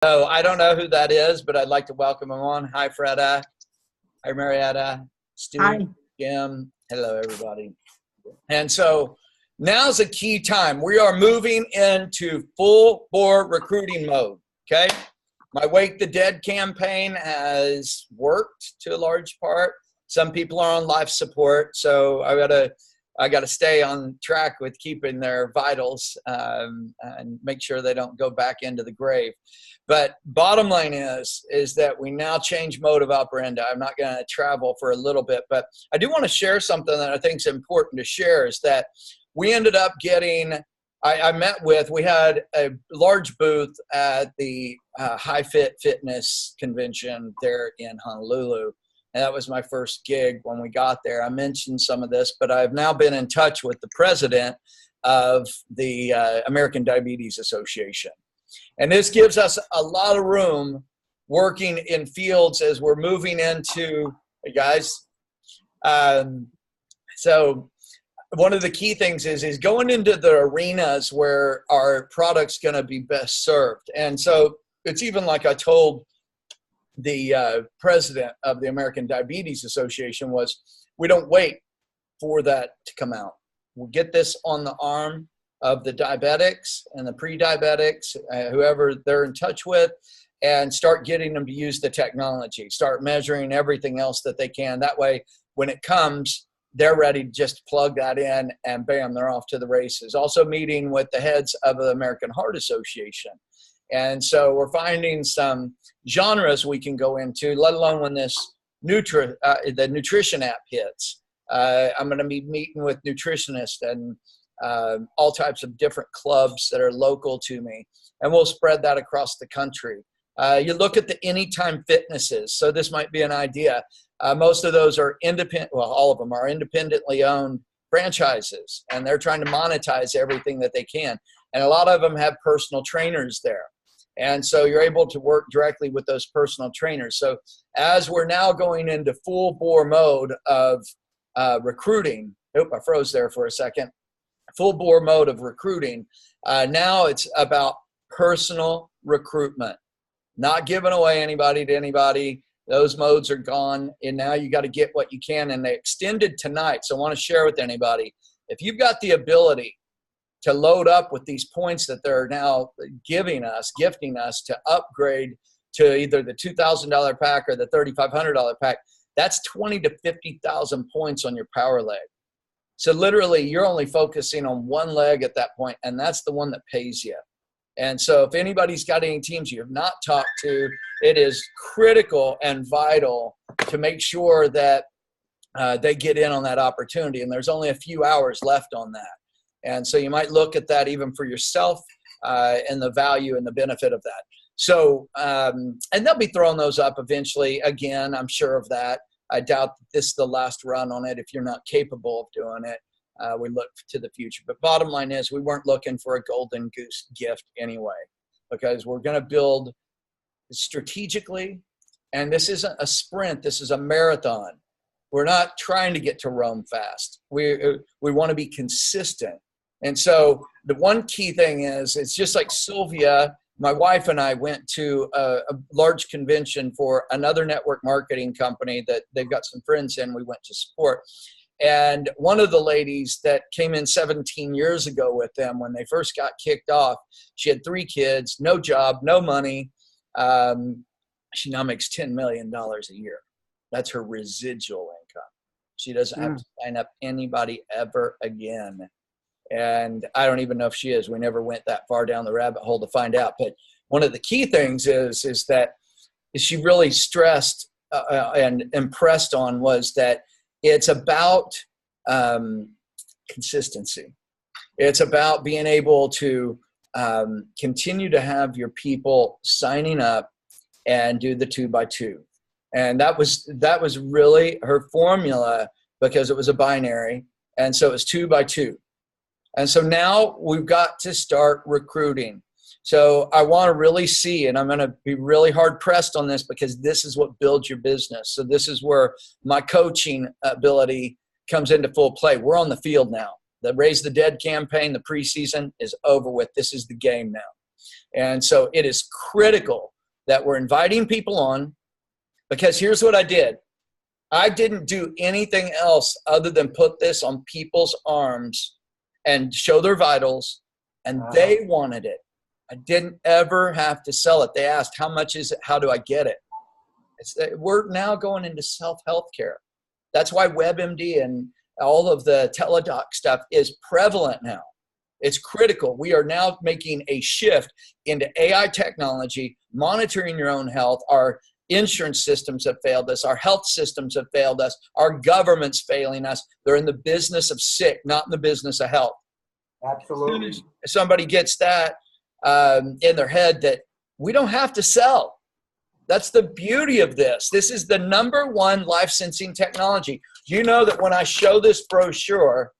So I don't know who that is, but I'd like to welcome him on. Hi, Freda. Hi, Marietta. Stu, Hi. Jim. Hello, everybody. And so now's a key time. We are moving into full bore recruiting mode. Okay. My Wake the Dead campaign has worked to a large part. Some people are on life support, so I gotta stay on track with keeping their vitals and make sure they don't go back into the grave. But bottom line is that we now change mode of operandi. I'm not going to travel for a little bit, but I do want to share something that I think is important to share. Is that we ended up getting. We had a large booth at the High Fit Fitness convention there in Honolulu. And that was my first gig when we got there. I mentioned some of this, but I've now been in touch with the president of the American Diabetes Association. And this gives us a lot of room working in fields as we're moving into, hey guys. So one of the key things is going into the arenas where our product's going to be best served. And so it's even like I told the president of the American Diabetes Association was, we don't wait for that to come out. We'll get this on the arm of the diabetics and the pre-diabetics, whoever they're in touch with, and start getting them to use the technology, start measuring everything else that they can. That way, when it comes, they're ready to just plug that in and bam, they're off to the races. Also meeting with the heads of the American Heart Association. And so we're finding some genres we can go into, let alone when this the nutrition app hits. I'm going to be meeting with nutritionists and all types of different clubs that are local to me, and we'll spread that across the country. You look at the Anytime Fitnesses, so this might be an idea. Most of those are independent, well, all of them are independently owned franchises, and they're trying to monetize everything that they can. And a lot of them have personal trainers there. And so you're able to work directly with those personal trainers. So as we're now going into full bore mode of recruiting, I froze there for a second. Full bore mode of recruiting. Now it's about personal recruitment, not giving away anybody to anybody. Those modes are gone. And now you got to get what you can. And they extended tonight. So I want to share with anybody, if you've got the ability to load up with these points that they're now gifting us to upgrade to either the $2,000 pack or the $3,500 pack, that's 20 to 50,000 points on your power leg. So literally you're only focusing on one leg at that point, and that's the one that pays you. And so if anybody's got any teams you have not talked to, it is critical and vital to make sure that they get in on that opportunity. And there's only a few hours left on that. And so you might look at that even for yourself and the value and the benefit of that. So, and they'll be throwing those up eventually. Again, I'm sure of that. I doubt this is the last run on it. If you're not capable of doing it, we look to the future. But bottom line is we weren't looking for a golden goose gift anyway, because we're going to build strategically. And this isn't a sprint. This is a marathon. We're not trying to get to Rome fast. We want to be consistent. And so the one key thing is, it's just like Sylvia, my wife and I went to a large convention for another network marketing company that they've got some friends in, we went to support. And one of the ladies that came in 17 years ago with them when they first got kicked off, she had 3 kids, no job, no money. She now makes $10 million a year. That's her residual income. She doesn't have to sign up anybody ever again. And I don't even know if she is. We never went that far down the rabbit hole to find out. But one of the key things is that she really stressed and impressed on was that it's about consistency. It's about being able to continue to have your people signing up and do the 2x2. And that was really her formula, because it was a binary. And so it was 2x2. And so now we've got to start recruiting. So I want to really see, and I'm going to be really hard pressed on this, because this is what builds your business. So this is where my coaching ability comes into full play. We're on the field now. The Raise the Dead campaign, the preseason is over with. This is the game now. And so it is critical that we're inviting people on, because here's what I did. I didn't do anything else other than put this on people's arms and show their vitals, and they wanted it. I didn't ever have to sell it. They asked, how much is it? How do I get it? We're now going into self-health care. That's why WebMD and all of the teledoc stuff is prevalent now. It's critical. We are now making a shift into AI technology, monitoring your own health. Our insurance systems have failed us. Our health systems have failed us. Our government's failing us. They're in the business of sick, not in the business of health. Absolutely. As soon as somebody gets that in their head, that we don't have to sell. That's the beauty of this. This is the #1 life sensing technology. You know that when I show this brochure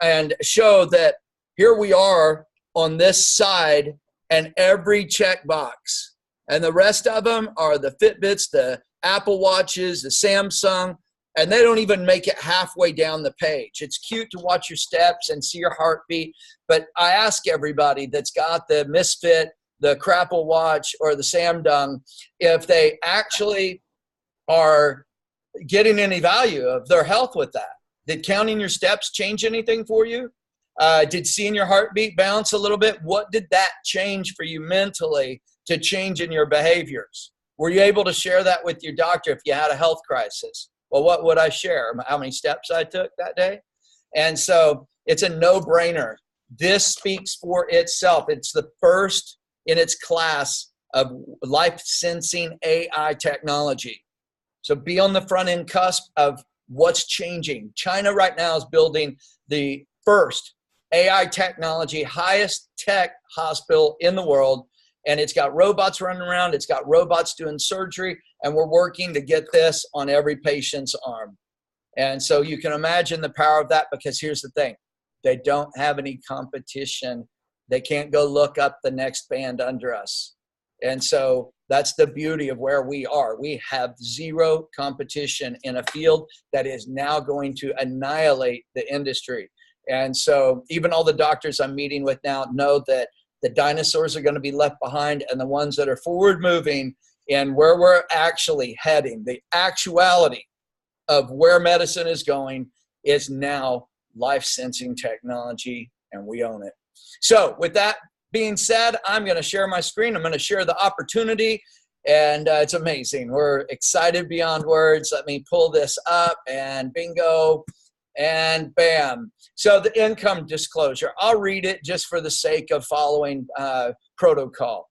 and show that here we are on this side and every checkbox, and the rest of them are the Fitbits, the Apple Watches, the Samsung, and they don't even make it halfway down the page. It's cute to watch your steps and see your heartbeat, but I ask everybody that's got the Misfit, the Crapple Watch, or the Samsung, if they actually are getting any value of their health with that. Did counting your steps change anything for you? Did seeing your heartbeat bounce a little bit? What did that change for you mentally to change in your behaviors? Were you able to share that with your doctor if you had a health crisis? Well, what would I share? How many steps I took that day? And so it's a no-brainer. This speaks for itself. It's the first in its class of life sensing AI technology. So be on the front end cusp of what's changing. China right now is building the first AI technology, highest tech hospital in the world. And it's got robots running around. It's got robots doing surgery. And we're working to get this on every patient's arm. And so you can imagine the power of that, because here's the thing. They don't have any competition. They can't go look up the next band under us. And so that's the beauty of where we are. We have zero competition in a field that is now going to annihilate the industry. And so even all the doctors I'm meeting with now know that the dinosaurs are going to be left behind, and the ones that are forward moving and where we're actually heading, the actuality of where medicine is going, is now life sensing technology, and we own it. So with that being said, I'm going to share my screen. I'm going to share the opportunity, and it's amazing. We're excited beyond words. Let me pull this up, and bingo, and bam. So the income disclosure, I'll read it just for the sake of following protocol.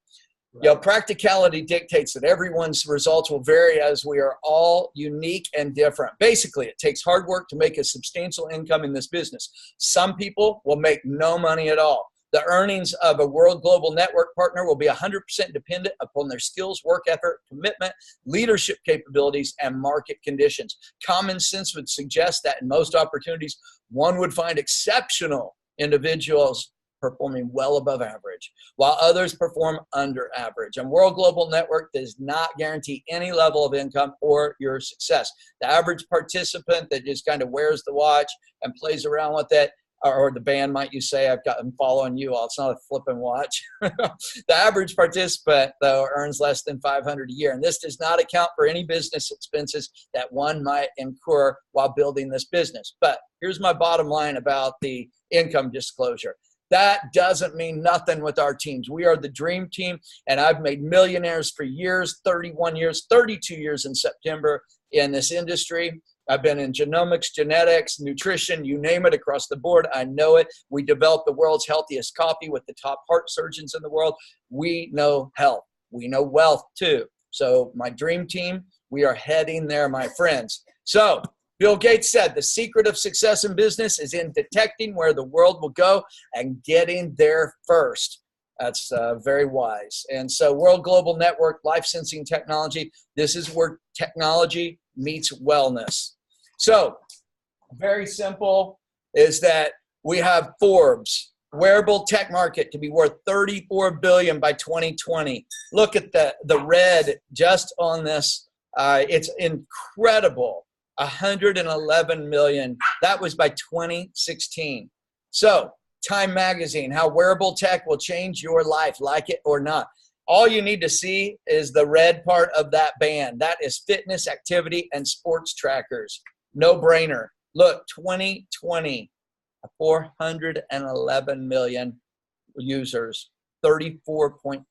Right. You know, practicality dictates that everyone's results will vary, as we are all unique and different. Basically, it takes hard work to make a substantial income in this business. Some people will make no money at all. The earnings of a world global network partner will be 100% dependent upon their skills, work effort, commitment, leadership capabilities, and market conditions. Common sense would suggest that in most opportunities, one would find exceptional individuals performing well above average, while others perform under average. And World Global Network does not guarantee any level of income or your success. The average participant that just kind of wears the watch and plays around with it, or the band, might you say, I'm following you all. It's not a flipping watch. The average participant, though, earns less than $500 a year. And this does not account for any business expenses that one might incur while building this business. But here's my bottom line about the income disclosure. That doesn't mean nothing with our teams. We are the dream team, and I've made millionaires for years, 31 years, 32 years in September in this industry. I've been in genomics, genetics, nutrition, you name it, across the board. I know it. We developed the world's healthiest coffee with the top heart surgeons in the world. We know health. We know wealth too. So my dream team, we are heading there, my friends. So Bill Gates said the secret of success in business is in detecting where the world will go and getting there first. That's very wise. And so World Global Network, life sensing technology, this is where technology meets wellness. So very simple is that we have Forbes, wearable tech market to be worth $34 billion by 2020. Look at the red just on this. It's incredible. 111 million. That was by 2016. So Time Magazine, how wearable tech will change your life, like it or not. All you need to see is the red part of that band. That is fitness, activity, and sports trackers. No brainer. Look, 2020, 411 million users, $34.2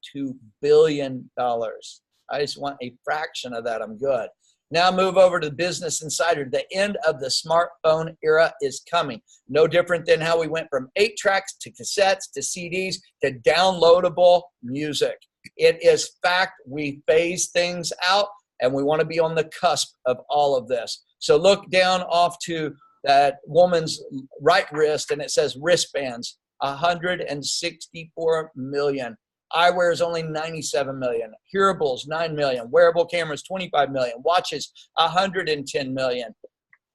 billion. I just want a fraction of that. I'm good. Now move over to the Business Insider. The end of the smartphone era is coming. No different than how we went from 8 tracks to cassettes to CDs to downloadable music. It is fact. We phase things out, and we want to be on the cusp of all of this. So look down off to that woman's right wrist, and it says wristbands, 164 million. Eyewear is only 97 million. Hearables, 9 million. Wearable cameras, 25 million. Watches, 110 million.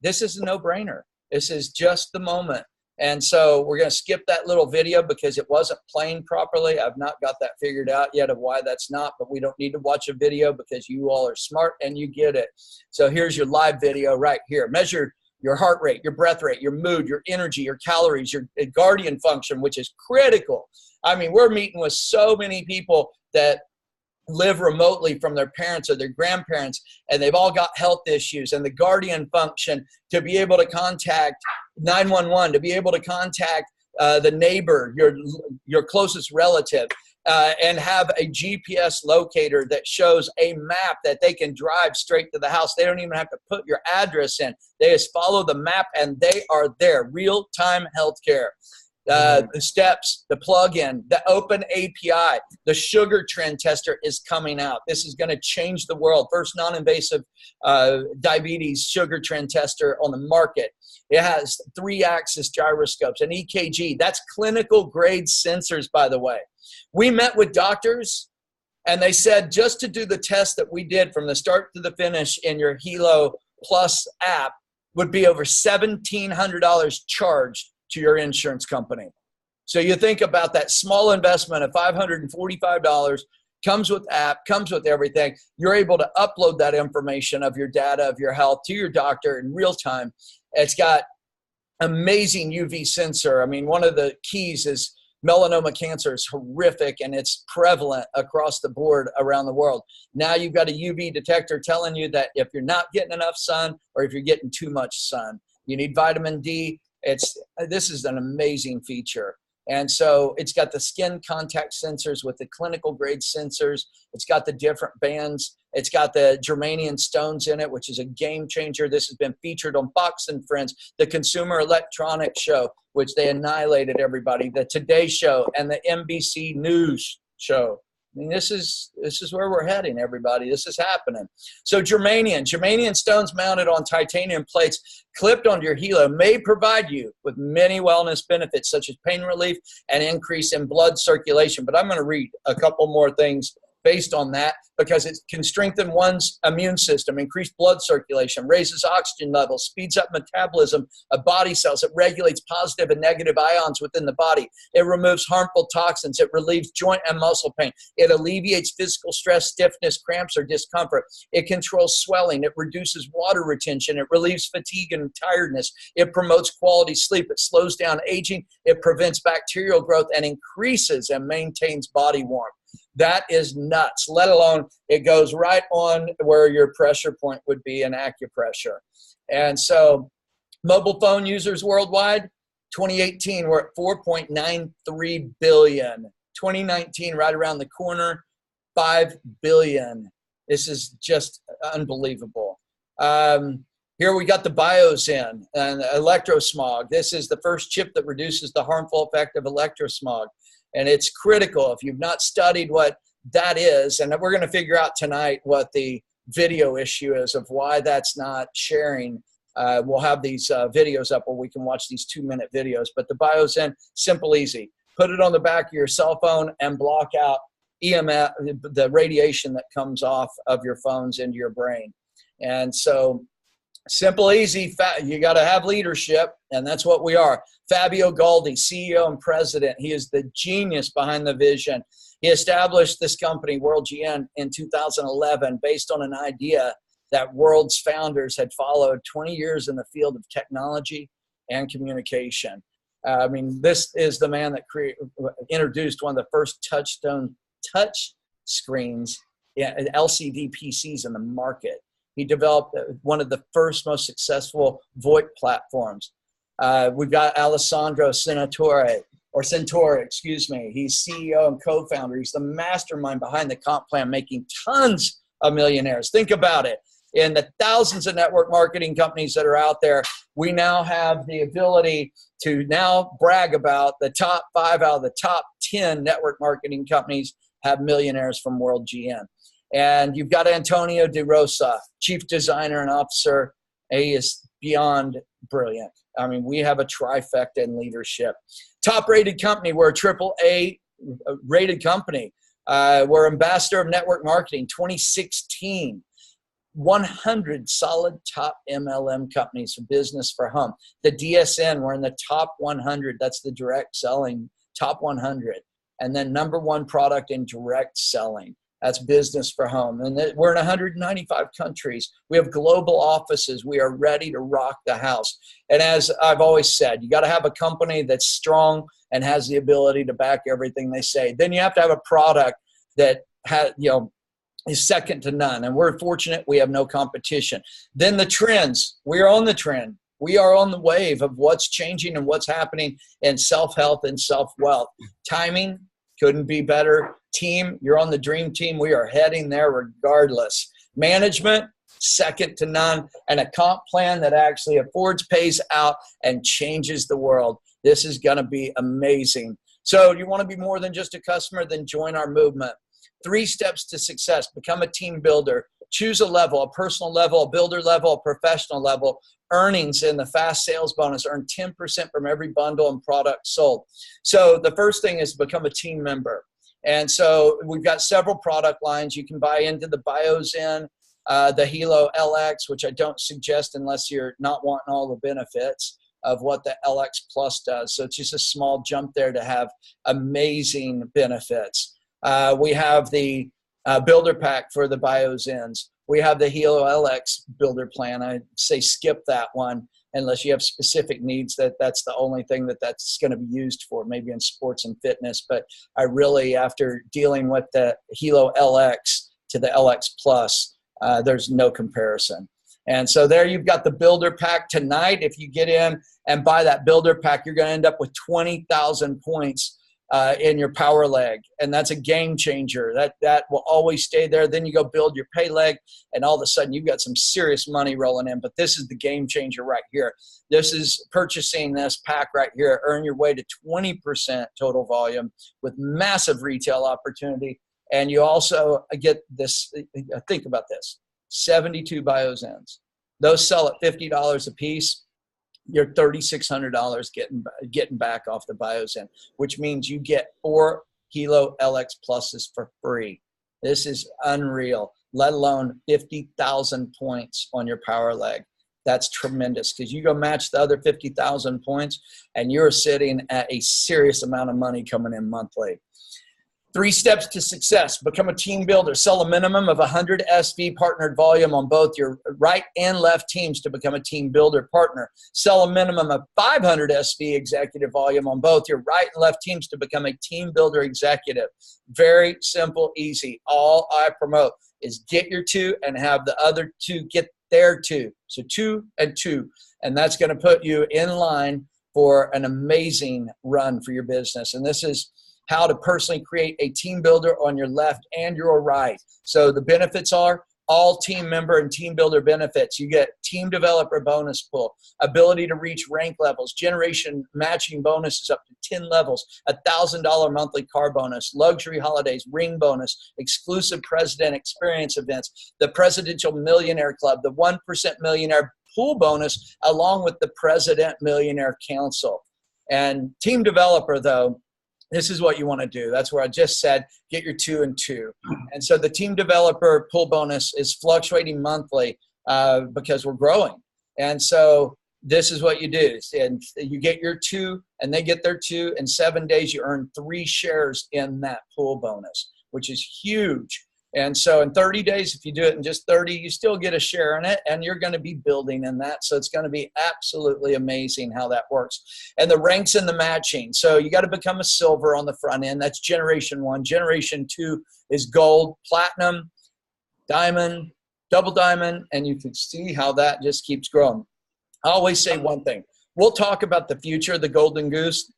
This is a no-brainer. This is just the moment. And so we're going to skip that little video because it wasn't playing properly. I've not got that figured out yet of why that's not, but we don't need to watch a video because you all are smart and you get it. So here's your live video right here. Measure your heart rate, your breath rate, your mood, your energy, your calories, your guardian function, which is critical. I mean, we're meeting with so many people that live remotely from their parents or their grandparents, and they've all got health issues, and the guardian function to be able to contact 911, to be able to contact the neighbor, your closest relative, and have a GPS locator that shows a map that they can drive straight to the house. They don't even have to put your address in. They just follow the map and they are there. Real-time healthcare. The steps, the plug-in, the open API, the sugar trend tester is coming out. This is going to change the world. First non-invasive diabetes sugar trend tester on the market. It has 3-axis gyroscopes, an EKG. That's clinical grade sensors, by the way. We met with doctors, and they said just to do the test that we did from the start to the finish in your Helo Plus app would be over $1,700 charged to your insurance company. So you think about that small investment of $545, comes with app, comes with everything. You're able to upload that information of your data, of your health to your doctor in real time. It's got amazing UV sensor. I mean, one of the keys is melanoma cancer is horrific and it's prevalent across the board around the world. Now you've got a UV detector telling you that if you're not getting enough sun or if you're getting too much sun, you need vitamin D. This is an amazing feature. And so it's got the skin contact sensors with the clinical grade sensors. It's got the different bands. It's got the germanium stones in it, which is a game changer. This has been featured on Fox and Friends, the Consumer Electronics Show, which they annihilated everybody, the Today Show, and the NBC News Show. I mean, this is where we're heading, everybody. This is happening. So germanium stones mounted on titanium plates clipped onto your Helo may provide you with many wellness benefits such as pain relief and increase in blood circulation. But I'm going to read a couple more things based on that because it can strengthen one's immune system, increase blood circulation, raises oxygen levels, speeds up metabolism of body cells. It regulates positive and negative ions within the body. It removes harmful toxins. It relieves joint and muscle pain. It alleviates physical stress, stiffness, cramps, or discomfort. It controls swelling. It reduces water retention. It relieves fatigue and tiredness. It promotes quality sleep. It slows down aging. It prevents bacterial growth and increases and maintains body warmth. That is nuts, let alone it goes right on where your pressure point would be in acupressure. And so mobile phone users worldwide, 2018, we're at 4.93 billion. 2019, right around the corner, 5 billion. This is just unbelievable. Here we got the BIOS in and electrosmog. This is the first chip that reduces the harmful effect of electrosmog. And it's critical if you've not studied what that is. And we're going to figure out tonight what the video issue is of why that's not sharing. We'll have these videos up where we can watch these 2-minute videos. But the BIOS in, simple, easy. Put it on the back of your cell phone and block out EMF, the radiation that comes off of your phones into your brain. And so simple, easy, you got to have leadership, and that's what we are. Fabio Galdi, CEO and president, he is the genius behind the vision. He established this company, World GN, in 2011 based on an idea that World's founders had followed 20 years in the field of technology and communication. I mean, this is the man that introduced one of the first touch screens, LCD PCs in the market. He developed one of the first most successful VoIP platforms. We've got Alessandro Centauri, excuse me. He's CEO and co-founder. He's the mastermind behind the comp plan, making tons of millionaires. Think about it. In the thousands of network marketing companies that are out there, we now have the ability to now brag about the top 5 out of the top 10 network marketing companies have millionaires from World GM. And you've got Antonio De Rosa, Chief Designer and Officer. He is beyond brilliant. I mean, we have a trifecta in leadership. Top-rated company. We're a AAA rated company. We're Ambassador of Network Marketing 2016. 100 solid top MLM companies for business for home. The DSN, we're in the top 100. That's the direct selling top 100. And then number 1 product in direct selling. That's business for home. And we're in 195 countries. We have global offices. We are ready to rock the house. And as I've always said, you got to have a company that's strong and has the ability to back everything they say. Then you have to have a product that has, is second to none. And we're fortunate we have no competition. Then the trends. We are on the trend. We are on the wave of what's changing and what's happening in self-health and self-wealth. Timing couldn't be better. Team, you're on the dream team. We are heading there regardless. Management, second to none. And a comp plan that actually affords, pays out, and changes the world. This is going to be amazing. So you want to be more than just a customer? Then join our movement. 3 steps to success. Become a team builder. Choose a level, a personal level, a builder level, a professional level. Earnings in the fast sales bonus. Earn 10% from every bundle and product sold. So the first thing is become a team member. And so we've got several product lines. You can buy into the BioZen, the Helo LX, which I don't suggest unless you're not wanting all the benefits of what the LX Plus does. So it's just a small jump there to have amazing benefits. We have the builder pack for the BioZens. We have the Helo LX builder plan. I say skip that one unless you have specific needs. That's the only thing that's going to be used for, maybe in sports and fitness. But I really, after dealing with the Helo LX to the LX Plus, there's no comparison. And so there you've got the builder pack. Tonight, if you get in and buy that builder pack, you're going to end up with 20,000 points in your power leg. And that's a game changer. That will always stay there. Then you go build your pay leg, and all of a sudden you've got some serious money rolling in. But this is the game changer right here. This is purchasing this pack right here. Earn your way to 20% total volume with massive retail opportunity. And you also get this, think about this, 72 BioZens. Those sell at $50 a piece. You're $3,600 getting back off the BioZen, which means you get 4 Helo LX Pluses for free. This is unreal, let alone 50,000 points on your power leg. That's tremendous because you go match the other 50,000 points and you're sitting at a serious amount of money coming in monthly. 3 steps to success. Become a team builder. Sell a minimum of 100 SV partnered volume on both your right and left teams to become a team builder partner. Sell a minimum of 500 SV executive volume on both your right and left teams to become a team builder executive. Very simple, easy. All I promote is get your 2 and have the other 2 get their 2. So 2 and 2. And that's going to put you in line for an amazing run for your business. And this is how to personally create a team builder on your left and your right. So the benefits are all team member and team builder benefits. You get team developer bonus pool, ability to reach rank levels, generation matching bonuses up to 10 levels, $1,000 monthly car bonus, luxury holidays, ring bonus, exclusive president experience events, the Presidential Millionaire Club, the 1% Millionaire Pool bonus, along with the President Millionaire Council. And team developer, though, this is what you want to do. That's where I just said, get your 2 and 2. And so the team developer pool bonus is fluctuating monthly because we're growing. And so this is what you do. And you get your 2 and they get their 2. In 7 days, you earn 3 shares in that pool bonus, which is huge. And so in 30 days, if you do it in just 30, you still get a share in it, and you're going to be building in that. So it's going to be absolutely amazing how that works. And the ranks and the matching. So you got to become a silver on the front end. That's generation 1. Generation 2 is gold, platinum, diamond, double diamond, and you can see how that just keeps growing. I always say one thing. We'll talk about the future, the golden goose,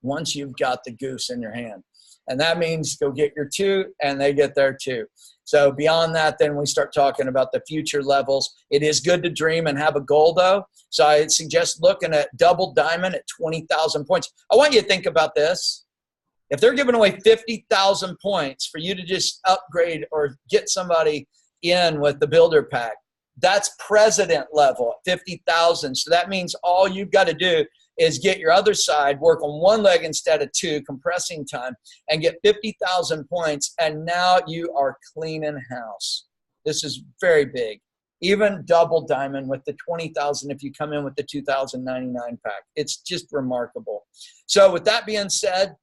once you've got the goose in your hand. And that means go get your 2, and they get their 2. So beyond that, then we start talking about the future levels. It is good to dream and have a goal, though. So I suggest looking at double diamond at 20,000 points. I want you to think about this. If they're giving away 50,000 points for you to just upgrade or get somebody in with the builder pack, that's president level at 50,000. So that means all you've got to do is get your other side, work on one leg instead of 2, compressing time, and get 50,000 points, and now you are cleaning house. This is very big. Even double diamond with the 20,000 if you come in with the 2,099 pack. It's just remarkable. So with that being said,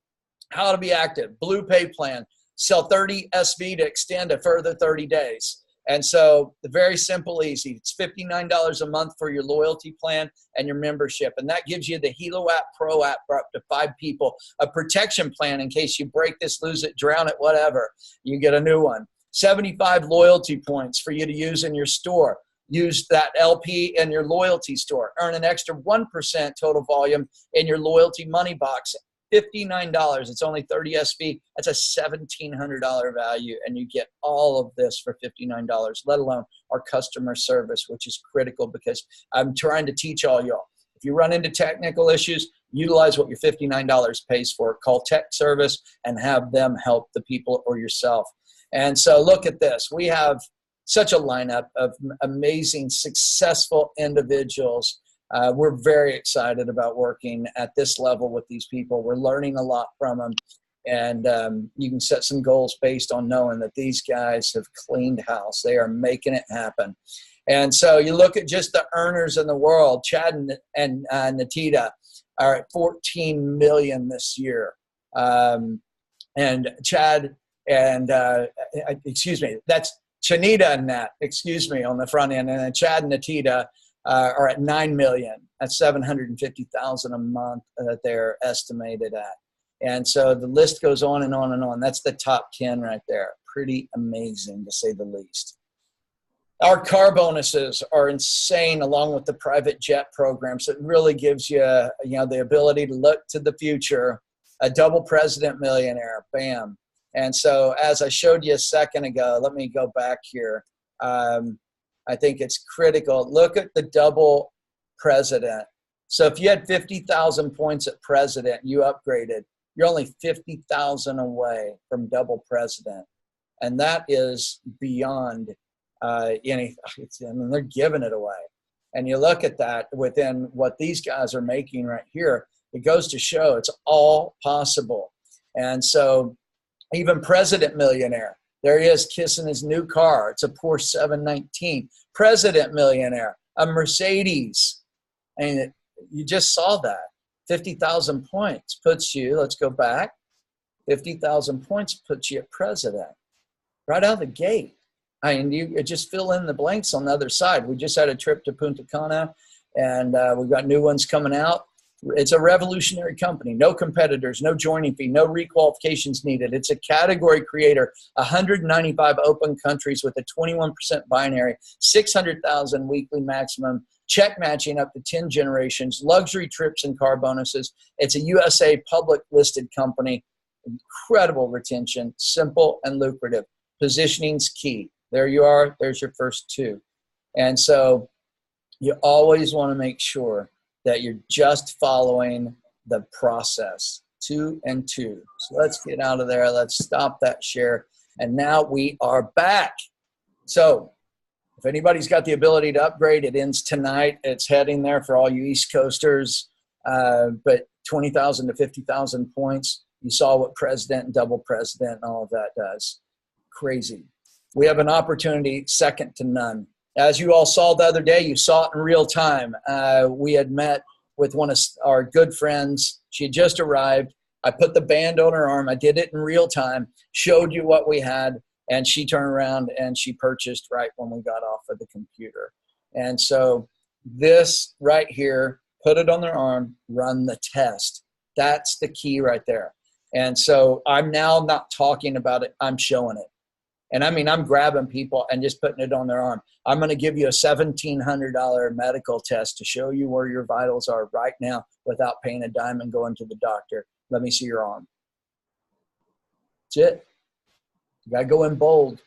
how to be active. Blue pay plan. Sell 30 SV to extend a further 30 days. And so very simple, easy. It's $59 a month for your loyalty plan and your membership. And that gives you the Helo app, Pro app for up to 5 people. A protection plan in case you break this, lose it, drown it, whatever. You get a new one. 75 loyalty points for you to use in your store. Use that LP in your loyalty store. Earn an extra 1% total volume in your loyalty money box. $59. It's only 30 SV. That's a $1,700 value, and you get all of this for $59, let alone our customer service, which is critical because I'm trying to teach all y'all. If you run into technical issues, utilize what your $59 pays for. Call tech service and have them help the people or yourself. And so look at this. We have such a lineup of amazing, successful individuals. We're very excited about working at this level with these people. We're learning a lot from them. And you can set some goals based on knowing that these guys have cleaned house. They are making it happen. And so you look at just the earners in the world. Chad and Natita are at 14 million this year. And Chad and, that's Chanita and Nat, on the front end. And then Chad and Natita are at 9 million. That's 750,000 a month that they're estimated at. And so the list goes on and on and on. That's the top 10 right there. Pretty amazing, to say the least. Our car bonuses are insane, along with the private jet programs. It really gives you, the ability to look to the future. A double president millionaire, bam. And so as I showed you a second ago, let me go back here. I think it's critical. Look at the double president. So if you had 50,000 points at president, you upgraded, you're only 50,000 away from double president. And that is beyond anything. They're giving it away. And you look at that within what these guys are making right here, it goes to show it's all possible. And so even president millionaire, there he is kissing his new car. It's a Porsche 719. President millionaire, a Mercedes. And you just saw that. 50,000 points puts you, let's go back. 50,000 points puts you at president. Right out of the gate. You just fill in the blanks on the other side. We just had a trip to Punta Cana, and we've got new ones coming out. It's a revolutionary company. No competitors, no joining fee, no requalifications needed. It's a category creator, 195 open countries with a 21% binary, 600,000 weekly maximum, check matching up to 10 generations, luxury trips and car bonuses. It's a USA public listed company. Incredible retention, simple and lucrative. Positioning's key. There you are. There's your first 2. And so you always want to make sure that you're just following the process, 2 and 2. So let's get out of there. Let's stop that share. And now we are back. So if anybody's got the ability to upgrade, it ends tonight. It's heading there for all you East Coasters. But 20,000 to 50,000 points. You saw what president and double president and all of that does. Crazy. We have an opportunity second to none. As you all saw the other day, you saw it in real time. We had met with one of our good friends. She had just arrived. I put the band on her arm. I did it in real time, showed you what we had. And she turned around and she purchased right when we got off of the computer. And so this right here, put it on their arm, run the test. That's the key right there. And so I'm now not talking about it, I'm showing it. And I mean, I'm grabbing people and just putting it on their arm. I'm going to give you a $1,700 medical test to show you where your vitals are right now without paying a dime and going to the doctor. Let me see your arm. That's it. You got to go in bold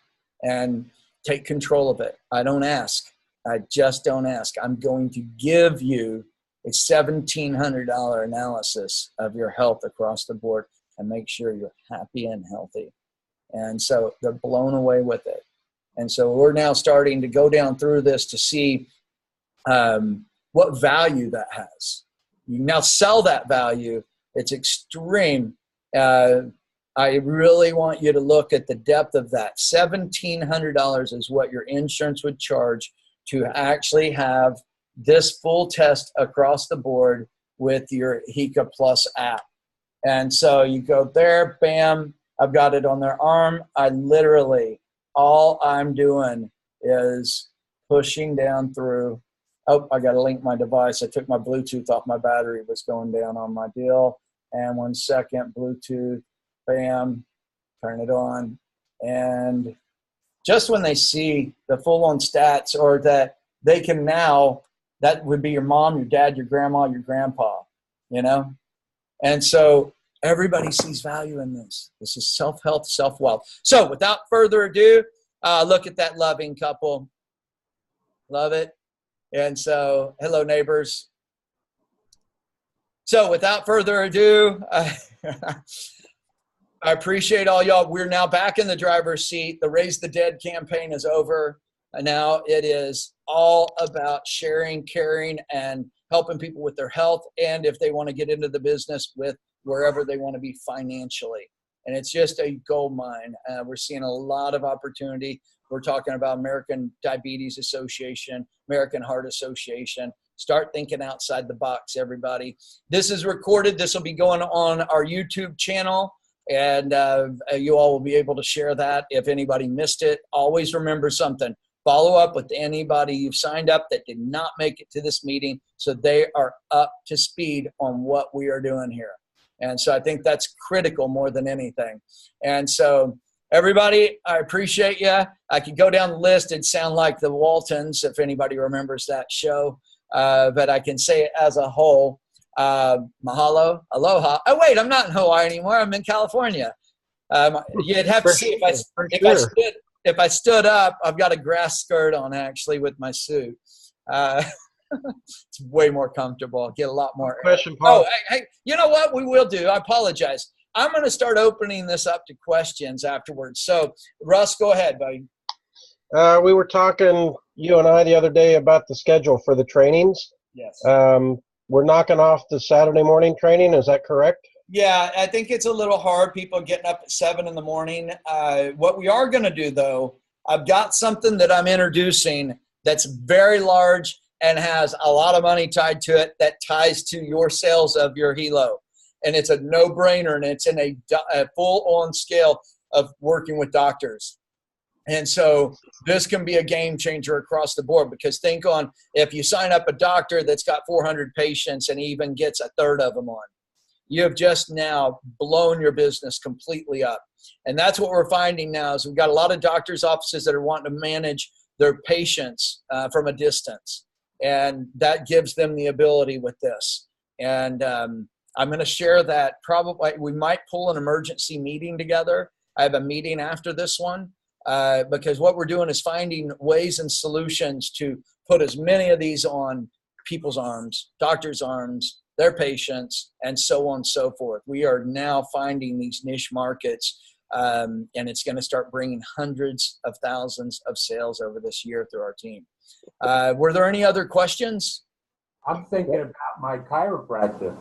and take control of it. I don't ask. I just don't ask. I'm going to give you a $1,700 analysis of your health across the board and make sure you're happy and healthy. And so they're blown away with it. And so we're now starting to go down through this to see what value that has. You now sell that value. It's extreme. I really want you to look at the depth of that. $1,700 is what your insurance would charge to actually have this full test across the board with your HICA Plus app. And so you go there, bam, I've got it on their arm. I literally, all I'm doing is pushing down through. Oh, I got to link my device. I took my Bluetooth off. My battery was going down on my deal. And 1 second, Bluetooth, bam, turn it on. And just when they see the full-on stats, or that they can now, that would be your mom, your dad, your grandma, your grandpa, you know? And so everybody sees value in this. This is self-health, self-wealth. So without further ado, look at that loving couple. Love it. And so, hello, neighbors. So without further ado, I appreciate all y'all. We're now back in the driver's seat. The Raise the Dead campaign is over. And now it is all about sharing, caring, and helping people with their health, and if they want to get into the business with wherever they want to be financially. And it's just a gold mine. We're seeing a lot of opportunity. We're talking about American Diabetes Association, American Heart Association. Start thinking outside the box, everybody. This is recorded. This will be going on our YouTube channel, and you all will be able to share that if anybody missed it. Always remember something. Follow up with anybody you've signed up that did not make it to this meeting, so they are up to speed on what we are doing here. And so I think that's critical more than anything. And so everybody, I appreciate you. I could go down the list and sound like the Waltons, if anybody remembers that show. But I can say it as a whole. Mahalo, aloha. Oh, wait, I'm not in Hawaii anymore. I'm in California. You'd have to see if I stood up. I've got a grass skirt on, actually, with my suit. It's way more comfortable. Get a lot more. Question, Paul. Oh, hey, you know what we will do? I apologize. I'm going to start opening this up to questions afterwards. So, Russ, go ahead, buddy. We were talking, you and I, the other day about the schedule for the trainings. Yes. We're knocking off the Saturday morning training. Is that correct? Yeah, I think it's a little hard. People getting up at 7 in the morning. What we are going to do, though, I've got something that I'm introducing that's very large and has a lot of money tied to it that ties to your sales of your Helo. And it's a no-brainer, and it's in a full-on scale of working with doctors. And so this can be a game changer across the board, because think on, if you sign up a doctor that's got 400 patients and even gets a third of them on, you have just now blown your business completely up. And that's what we're finding now is we've got a lot of doctors' offices that are wanting to manage their patients from a distance. And that gives them the ability with this. And I'm going to share that. Probably we might pull an emergency meeting together. I have a meeting after this one because what we're doing is finding ways and solutions to put as many of these on people's arms, doctors' arms, their patients, and so on and so forth. We are now finding these niche markets, and it's going to start bringing hundreds of thousands of sales over this year through our team. Were there any other questions? I'm thinking about my chiropractor.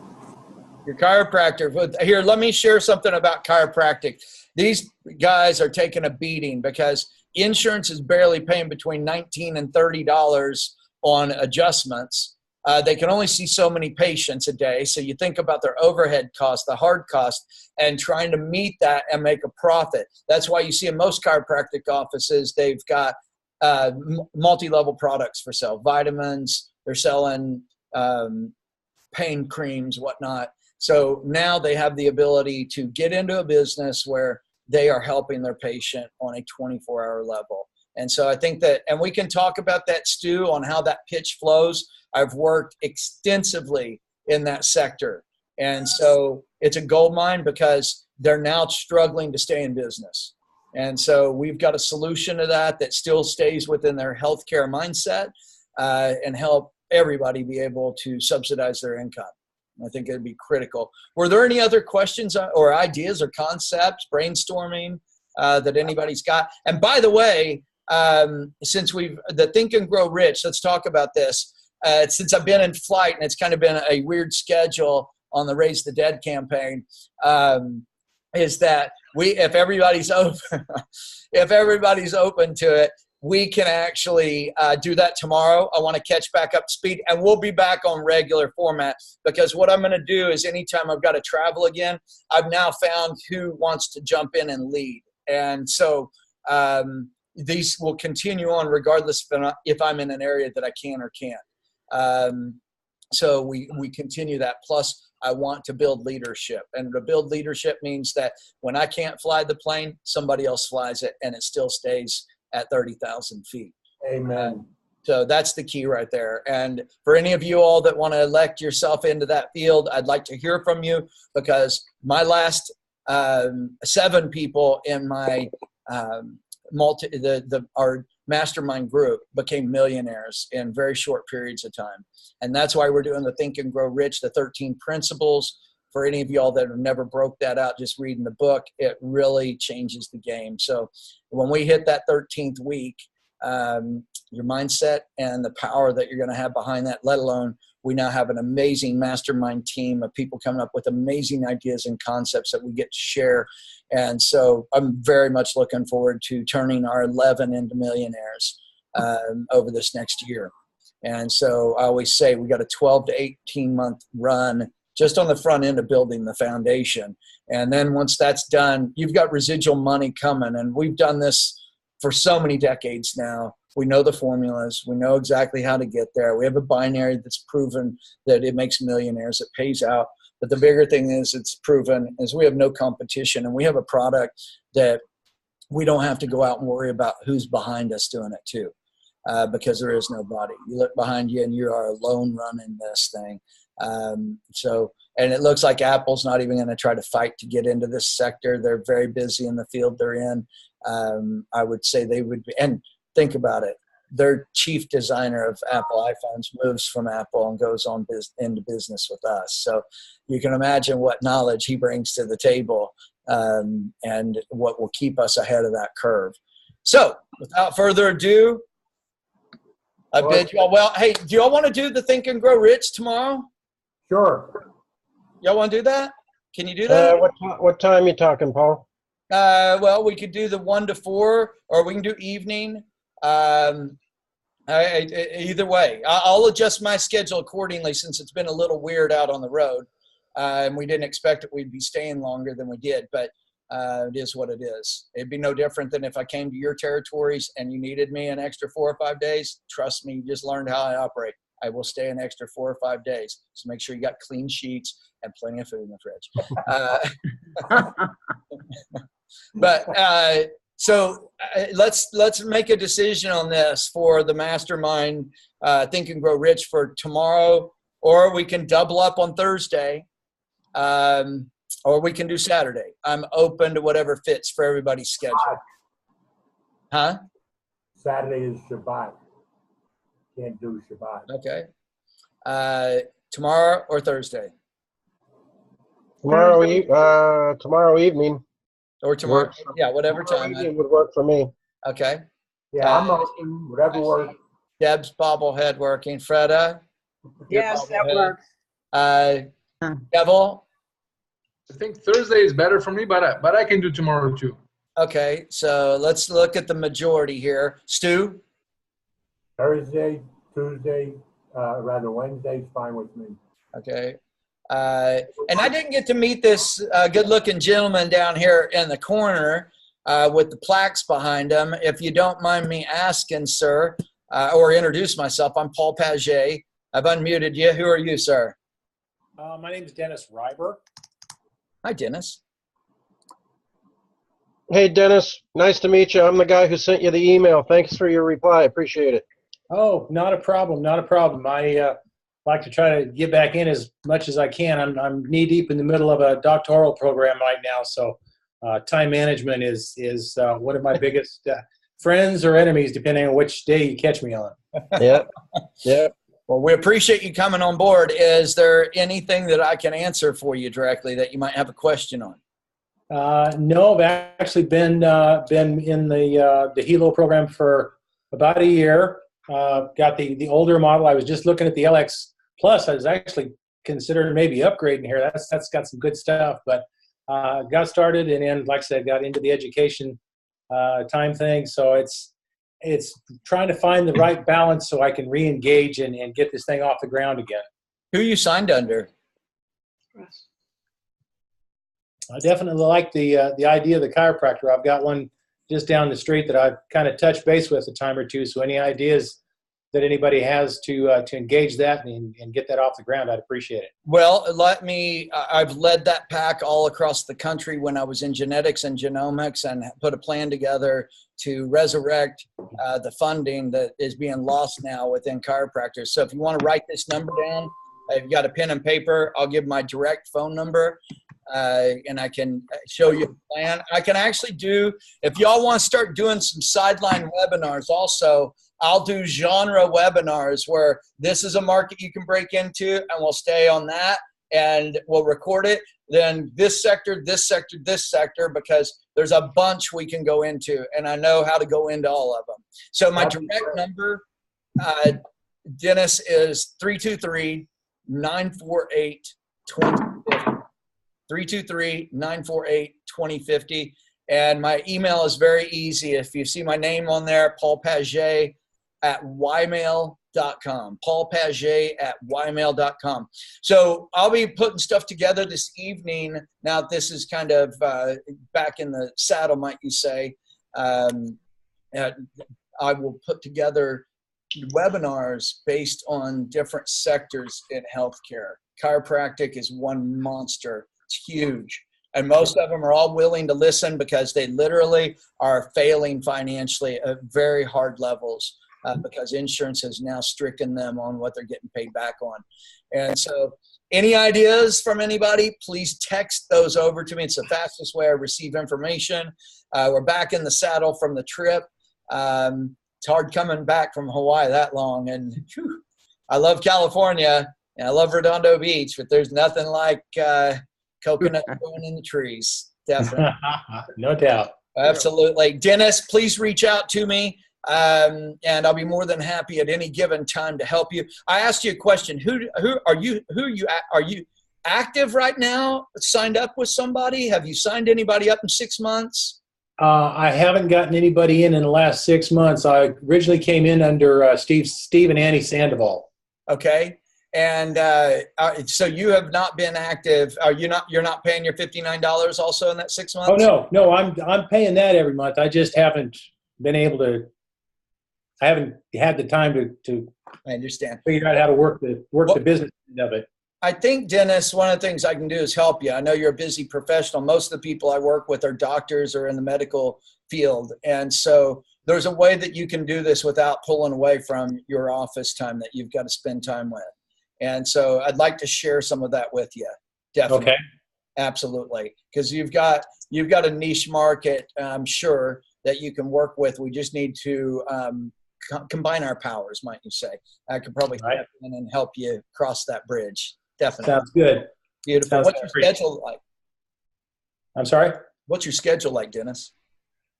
Your chiropractor. Here, let me share something about chiropractic. These guys are taking a beating because insurance is barely paying between $19 and $30 on adjustments. They can only see so many patients a day. So you think about their overhead cost, the hard cost, and trying to meet that and make a profit. That's why you see in most chiropractic offices, they've got multi-level products for sale, vitamins, they're selling pain creams, whatnot. So now they have the ability to get into a business where they are helping their patient on a 24-hour level. And so I think that, and we can talk about that, Stu, on how that pitch flows. I've worked extensively in that sector. And so it's a gold mine because they're now struggling to stay in business. And so we've got a solution to that that still stays within their healthcare mindset and help everybody be able to subsidize their income. I think it'd be critical. Were there any other questions or ideas or concepts, brainstorming that anybody's got? And by the way, since the Think and Grow Rich, let's talk about this. Since I've been in flight and it's kind of been a weird schedule on the Raise the Dead campaign, is that if everybody's open to it, we can actually do that tomorrow. I want to catch back up to speed, and we'll be back on regular format, because what I'm going to do is anytime I've got to travel again, I've now found who wants to jump in and lead. And so these will continue on regardless if I'm in an area that I can or can't. So we continue that. Plus, I want to build leadership. And to build leadership means that when I can't fly the plane, somebody else flies it, and it still stays at 30,000 feet. Amen. So that's the key right there. And for any of you all that want to elect yourself into that field, I'd like to hear from you, because my last 7 people in my our mastermind group became millionaires in very short periods of time. And that's why we're doing the Think and Grow Rich, the 13 principles. For any of y'all that have never broke that out, just reading the book, it really changes the game. So when we hit that 13th week, your mindset and the power that you're going to have behind that, let alone we now have an amazing mastermind team of people coming up with amazing ideas and concepts that we get to share. And so I'm very much looking forward to turning our 11 into millionaires over this next year. And so I always say we got a 12 to 18 month run just on the front end of building the foundation. And then once that's done, you've got residual money coming. And we've done this for so many decades now. We know the formulas. We know exactly how to get there. We have a binary that's proven that it makes millionaires. It pays out. But the bigger thing is it's proven is we have no competition. And we have a product that we don't have to go out and worry about who's behind us doing it too, because there is nobody. You look behind you and you are alone running this thing. And it looks like Apple's not even going to try to fight to get into this sector. They're very busy in the field they're in. I would say they would be, and think about it. Their chief designer of Apple iPhones moves from Apple and goes on into business with us. So you can imagine what knowledge he brings to the table, and what will keep us ahead of that curve. So without further ado, I bid you all well. Hey, do y'all want to do the Think and Grow Rich tomorrow? Sure. Y'all want to do that? Can you do that? What time are you talking, Paul? Well, we could do the 1 to 4, or we can do evening. Either way, I'll adjust my schedule accordingly, since it's been a little weird out on the road, and we didn't expect that we'd be staying longer than we did. But it is what it is. It'd be no different than if I came to your territories and you needed me an extra 4 or 5 days. Trust me, you just learned how I operate. I will stay an extra 4 or 5 days. So make sure you got clean sheets and plenty of food in the fridge. But so let's make a decision on this for the mastermind Think and Grow Rich for tomorrow, or we can double up on Thursday, or we can do Saturday. I'm open to whatever fits for everybody's schedule. Huh? Saturday is Shabbat. Can't do Shabbat. Okay. Tomorrow or Thursday? Tomorrow evening. Or tomorrow. Yeah, whatever time. Evening would work for me. Okay. Yeah, I'm open. Whatever works. Deb's bobblehead working. Freda? Yes, that works. Devil? I think Thursday is better for me, but I can do tomorrow too. Okay, so let's look at the majority here. Stu? Thursday, Tuesday, rather Wednesday's fine with me. Okay. And I didn't get to meet this good-looking gentleman down here in the corner with the plaques behind him. If you don't mind me asking, sir, or introduce myself, I'm Paul Padgett. I've unmuted you. Who are you, sir? My name is Dennis Reiber. Hi, Dennis. Hey, Dennis. Nice to meet you. I'm the guy who sent you the email. Thanks for your reply. Appreciate it. Oh, not a problem. Not a problem. I like to try to get back in as much as I can. I'm knee deep in the middle of a doctoral program right now, so time management is one of my biggest friends or enemies, depending on which day you catch me on. Yeah. Yeah. Well, we appreciate you coming on board. Is there anything that I can answer for you directly that you might have a question on? No, I've actually been in the Helo program for about a year. Got the older model. I was just looking at the LX Plus. I was actually considering maybe upgrading here. That's got some good stuff, but got started, and then, like I said, got into the education time thing. So it's trying to find the right balance so I can re-engage and get this thing off the ground again. Who you signed under? I definitely like the idea of the chiropractor. I've got one just down the street that I've kind of touched base with a time or two. So any ideas that anybody has to engage that and get that off the ground, I'd appreciate it. Well, I've led that pack all across the country when I was in genetics and genomics, and put a plan together to resurrect the funding that is being lost now within chiropractors. So if you want to write this number down, if you've got a pen and paper, I'll give my direct phone number. And I can show you the plan. I can actually do, if y'all want to start doing some sideline webinars also, I'll do genre webinars where this is a market you can break into, and we'll stay on that, and we'll record it. Then this sector, this sector, this sector, because there's a bunch we can go into, and I know how to go into all of them. So my direct number, Dennis, is 323-948-2050. 323-948-2050. And my email is very easy. If you see my name on there, Paul Padgett at ymail.com. Paul Padgett at ymail.com. So I'll be putting stuff together this evening. Now, this is kind of back in the saddle, might you say. I will put together webinars based on different sectors in healthcare. Chiropractic is one monster. It's huge. And most of them are all willing to listen because they literally are failing financially at very hard levels because insurance has now stricken them on what they're getting paid back on. And so any ideas from anybody, please text those over to me. It's the fastest way I receive information. We're back in the saddle from the trip. It's hard coming back from Hawaii that long. And whew, I love California and I love Redondo Beach, but there's nothing like coconut growing in the trees. Definitely. No doubt. Absolutely. Dennis, please reach out to me, and I'll be more than happy at any given time to help you. I asked you a question. Who are you active right now? Signed up with somebody? Have you signed anybody up in 6 months? I haven't gotten anybody in the last 6 months. I originally came in under Steve and Annie Sandoval. Okay. And so you have not been active. You're not paying your $59 also in that 6 months? Oh no, I'm paying that every month. I just haven't been able to. I haven't had the time to I understand. figure out how to work the business of it. I think, Dennis, one of the things I can do is help you. I know you're a busy professional. Most of the people I work with are doctors or in the medical field, and so there's a way that you can do this without pulling away from your office time that you've got to spend time with. And so I'd like to share some of that with you. Definitely. Okay. Absolutely. Because you've got a niche market, I'm sure, that you can work with. We just need to combine our powers, might you say. I could probably step in and help you cross that bridge. Definitely. Sounds good. Beautiful. Sounds What's your great. schedule like? I'm sorry? What's your schedule like, Dennis?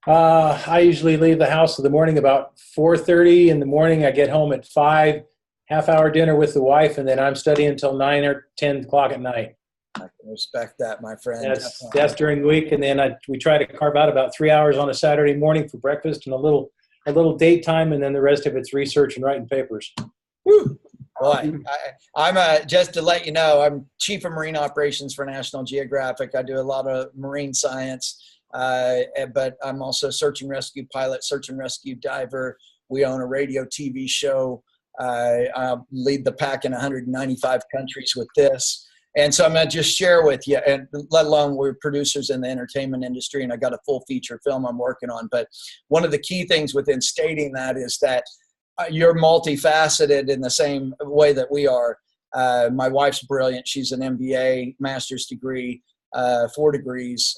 I usually leave the house in the morning about 4:30 in the morning. I get home at 5, half-hour dinner with the wife, and then I'm studying until 9 or 10 o'clock at night. I can respect that, my friend. That's during the week, and then we try to carve out about 3 hours on a Saturday morning for breakfast and a little date time, and then the rest of it's research and writing papers. Woo. Boy, I'm just to let you know, I'm Chief of Marine Operations for National Geographic. I do a lot of marine science, but I'm also search and rescue pilot, search and rescue diver. We own a radio TV show. I lead the pack in 195 countries with this. And so I'm going to just share with you, and let alone we're producers in the entertainment industry, and I got a full feature film I'm working on. But one of the key things within stating that is that you're multifaceted in the same way that we are. My wife's brilliant. She's an MBA, master's degree, 4 degrees.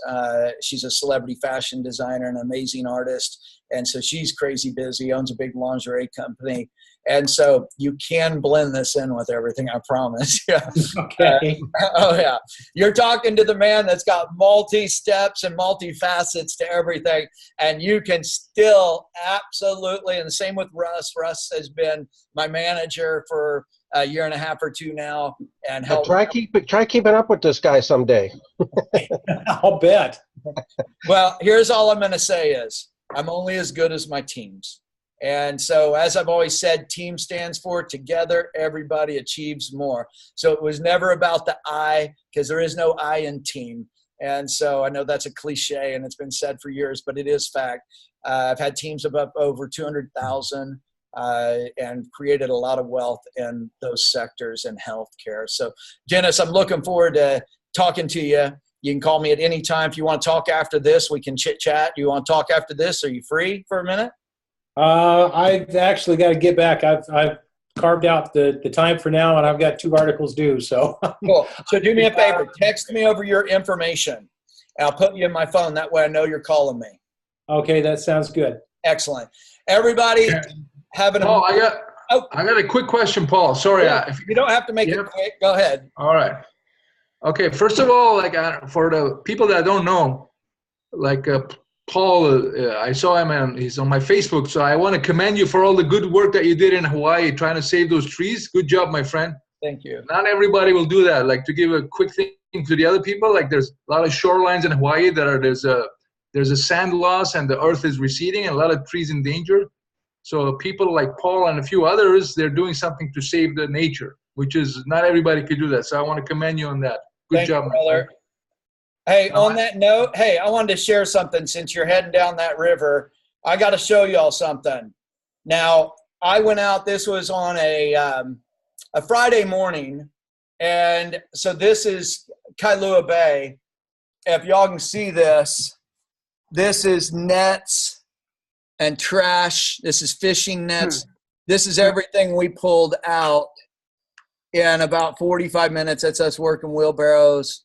She's a celebrity fashion designer, an amazing artist. And so she's crazy busy, owns a big lingerie company. And so you can blend this in with everything, I promise. Yeah. Okay. Oh, yeah. You're talking to the man that's got multi-steps and multi-facets to everything. And you can still absolutely, and the same with Russ. Russ has been my manager for a year and a half or 2 now. And Try keeping up with this guy someday. I'll bet. Well, here's all I'm going to say is I'm only as good as my teams. And so, as I've always said, team stands for together, everybody achieves more. So it was never about the I, because there is no I in team. And so I know that's a cliche and it's been said for years, but it is fact. I've had teams of up over 200,000 and created a lot of wealth in those sectors and healthcare. So, Dennis, I'm looking forward to talking to you. You can call me at any time. If you want to talk after this, we can chit chat. You want to talk after this? Are you free for a minute? I've actually got to get back. I've carved out the time for now, and I've got 2 articles due. So cool. So do me a favor. Text me over your information. And I'll put you in my phone. That way I know you're calling me. Okay, that sounds good. Excellent. Everybody having a Paul, I got a quick question, Paul. Sorry. If you don't have to make it quick, go ahead. All right. Okay. First of all, for the people that don't know, Paul, I saw him and he's on my Facebook. So I want to commend you for all the good work that you did in Hawaii trying to save those trees. Good job, my friend. Thank you. Not everybody will do that. Like, to give a quick thing to the other people, like there's a lot of shorelines in Hawaii there's a sand loss and the earth is receding and a lot of trees in danger. So people like Paul and a few others, they're doing something to save the nature, which is not everybody could do that. So I want to commend you on that. Good job, you, brother. Hey, on that note, I wanted to share something since you're heading down that river. I got to show y'all something. Now, I went out, this was on a Friday morning, and so this is Kailua Bay. If y'all can see this, this is nets and trash. This is fishing nets. This is everything we pulled out in about 45 minutes. That's us working wheelbarrows.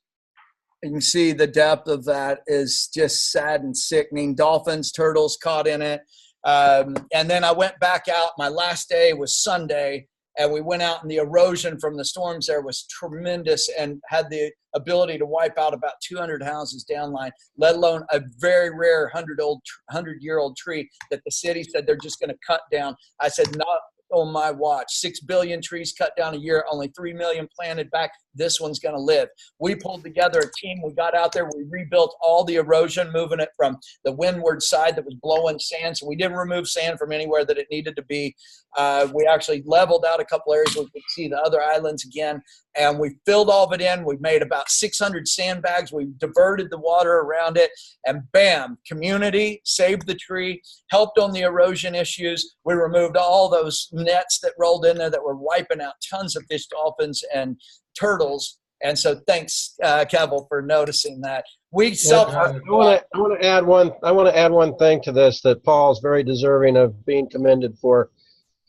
You can see the depth of that is just sad and sickening. Dolphins, turtles caught in it. And then I went back out. My last day was Sunday, and we went out, and the erosion from the storms there was tremendous and had the ability to wipe out about 200 houses downline, let alone a very rare 100-year-old tree that the city said they're just going to cut down. I said, not on my watch. 6 billion trees cut down a year, only 3 million planted back. This one's going to live. We pulled together a team. We got out there. We rebuilt all the erosion, moving it from the windward side that was blowing sand. So we didn't remove sand from anywhere that it needed to be. We actually leveled out a couple areas where we could see the other islands again. And we filled all of it in. We made about 600 sandbags. We diverted the water around it. And bam, community saved the tree, helped on the erosion issues. We removed all those nets that rolled in there that were wiping out tons of fish, dolphins, and turtles. And so thanks, Kevel, for noticing that. I want to add one thing to this that Paul's very deserving of being commended for.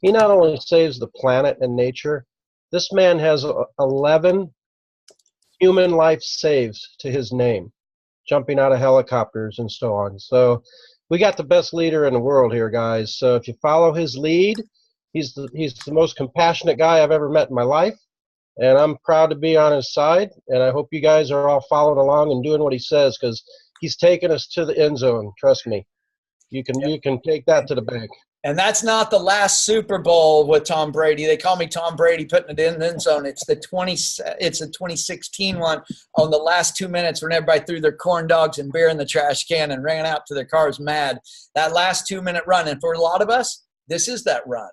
He not only saves the planet and nature, this man has 11 human life saves to his name, jumping out of helicopters and so on. So we got the best leader in the world here, guys. So if you follow his lead, he's the most compassionate guy I've ever met in my life. And I'm proud to be on his side, and I hope you guys are all following along and doing what he says, because he's taking us to the end zone. Trust me. You can take that to the bank. And that's not the last Super Bowl with Tom Brady. They call me Tom Brady putting it in the end zone. It's the 2016 one on the last 2 minutes when everybody threw their corn dogs and beer in the trash can and ran out to their cars mad. That last 2 minute run. And for a lot of us, this is that run.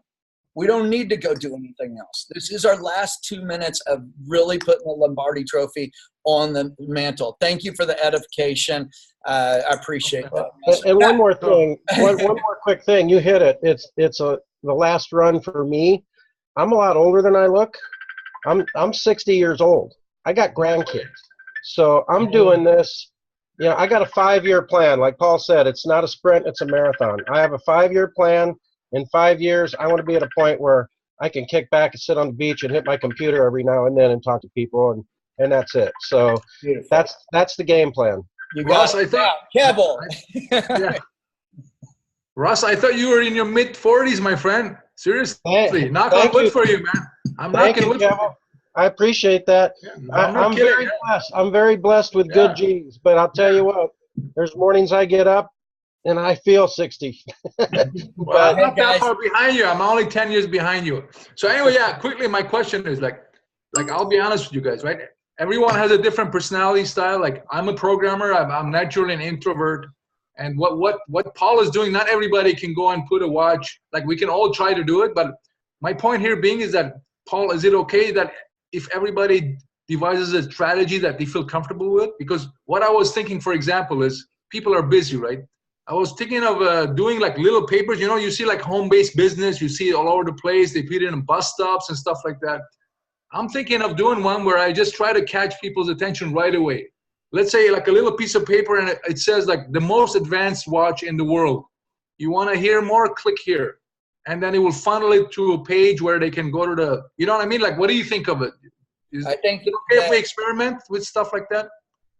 We don't need to go do anything else. This is our last 2 minutes of really putting the Lombardi Trophy on the mantle. Thank you for the edification. I appreciate that. And one more thing, one more quick thing. You hit it. It's the last run for me. I'm a lot older than I look. I'm 60 years old. I got grandkids, so I'm doing this. You know, I got a 5-year plan. Like Paul said, it's not a sprint, it's a marathon. I have a 5-year plan. In 5 years, I want to be at a point where I can kick back and sit on the beach and hit my computer every now and then and talk to people, and that's it. So that's the game plan. You got Ross, I thought, Kevil. yeah. Ross, I thought you were in your mid-40s, my friend. Seriously, knock on wood for you, man. I'm knocking wood for you. I appreciate that. Yeah, I'm very blessed. I'm very blessed with good genes, but I'll tell you what, there's mornings I get up and I feel 60. Well, I'm not that far behind you. I'm only 10 years behind you. So anyway, yeah, quickly, my question is like I'll be honest with you guys, right? Everyone has a different personality style. Like I'm a programmer. I'm naturally an introvert. And what Paul is doing, not everybody can go and put a watch. Like we can all try to do it. But my point here being is that, Paul, is it okay that if everybody devises a strategy that they feel comfortable with? Because what I was thinking, for example, is people are busy, right? I was thinking of doing like little papers. You know, you see like home-based business. You see it all over the place. They put it in bus stops and stuff like that. I'm thinking of doing one where I just try to catch people's attention right away. Let's say like a little piece of paper and it says like the most advanced watch in the world. You want to hear more? Click here. And then it will funnel it to a page where they can go to the, you know what I mean? Like, what do you think of it? I think it's okay if we experiment with stuff like that?